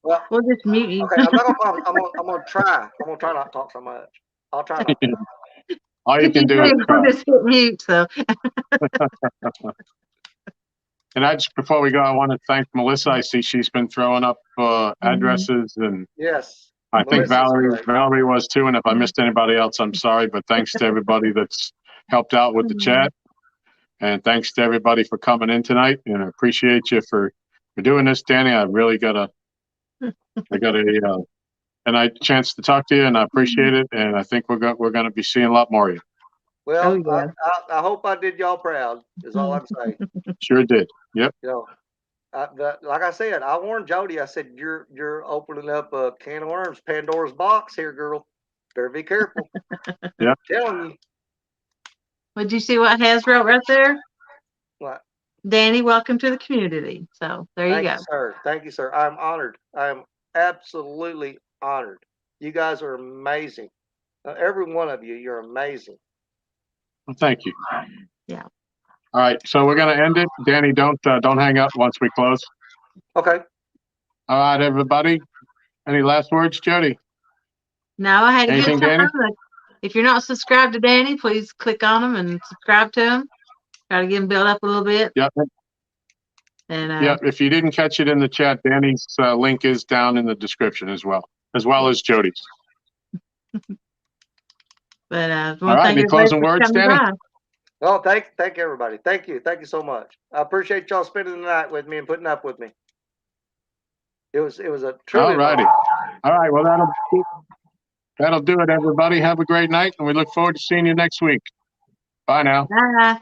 Well, we'll just mute you. Okay, I'm not gonna promise. I'm gonna try. I'm gonna try not to talk so much. I'll try not to. All you can do is try. We'll just hit mute. So. And before we go, I want to thank Melissa. I see she's been throwing up addresses, and yes, I think Valerie was too. And if I missed anybody else, I'm sorry. But thanks to everybody that's helped out with the chat, and thanks to everybody for coming in tonight. And I appreciate you for doing this, Danny. I really got a chance to talk to you, and I appreciate it. And I think we're going to be seeing a lot more of you. Well, I hope I did y'all proud. Is all I'm saying. Sure did. Yep. Like I said, I warned Jody. I said, "You're opening up a can of worms, Pandora's box here, girl. Better be careful." Yep. Telling you. Would you see what Has wrote right there? What? Danny, welcome to the community. So there you go. Thank you, sir. Thank you, sir. I'm honored. I am absolutely honored. You guys are amazing. Every one of you, you're amazing. Well, thank you. Yeah. All right, so we're going to end it. Danny, don't hang up once we close. Okay. All right, everybody. Any last words, Jody? No, I had a Anything, good time. Danny? If you're not subscribed to Danny, please click on him and subscribe to him. Try to get him built up a little bit. Yep. And if you didn't catch it in the chat, Danny's link is down in the description as well as Jody's. But all right, any closing words, Danny? Oh, thank everybody. Thank you so much. I appreciate y'all spending the night with me and putting up with me. It was a truly. All righty. All right. Well, that'll do it, everybody. Have a great night, and we look forward to seeing you next week. Bye now. Bye.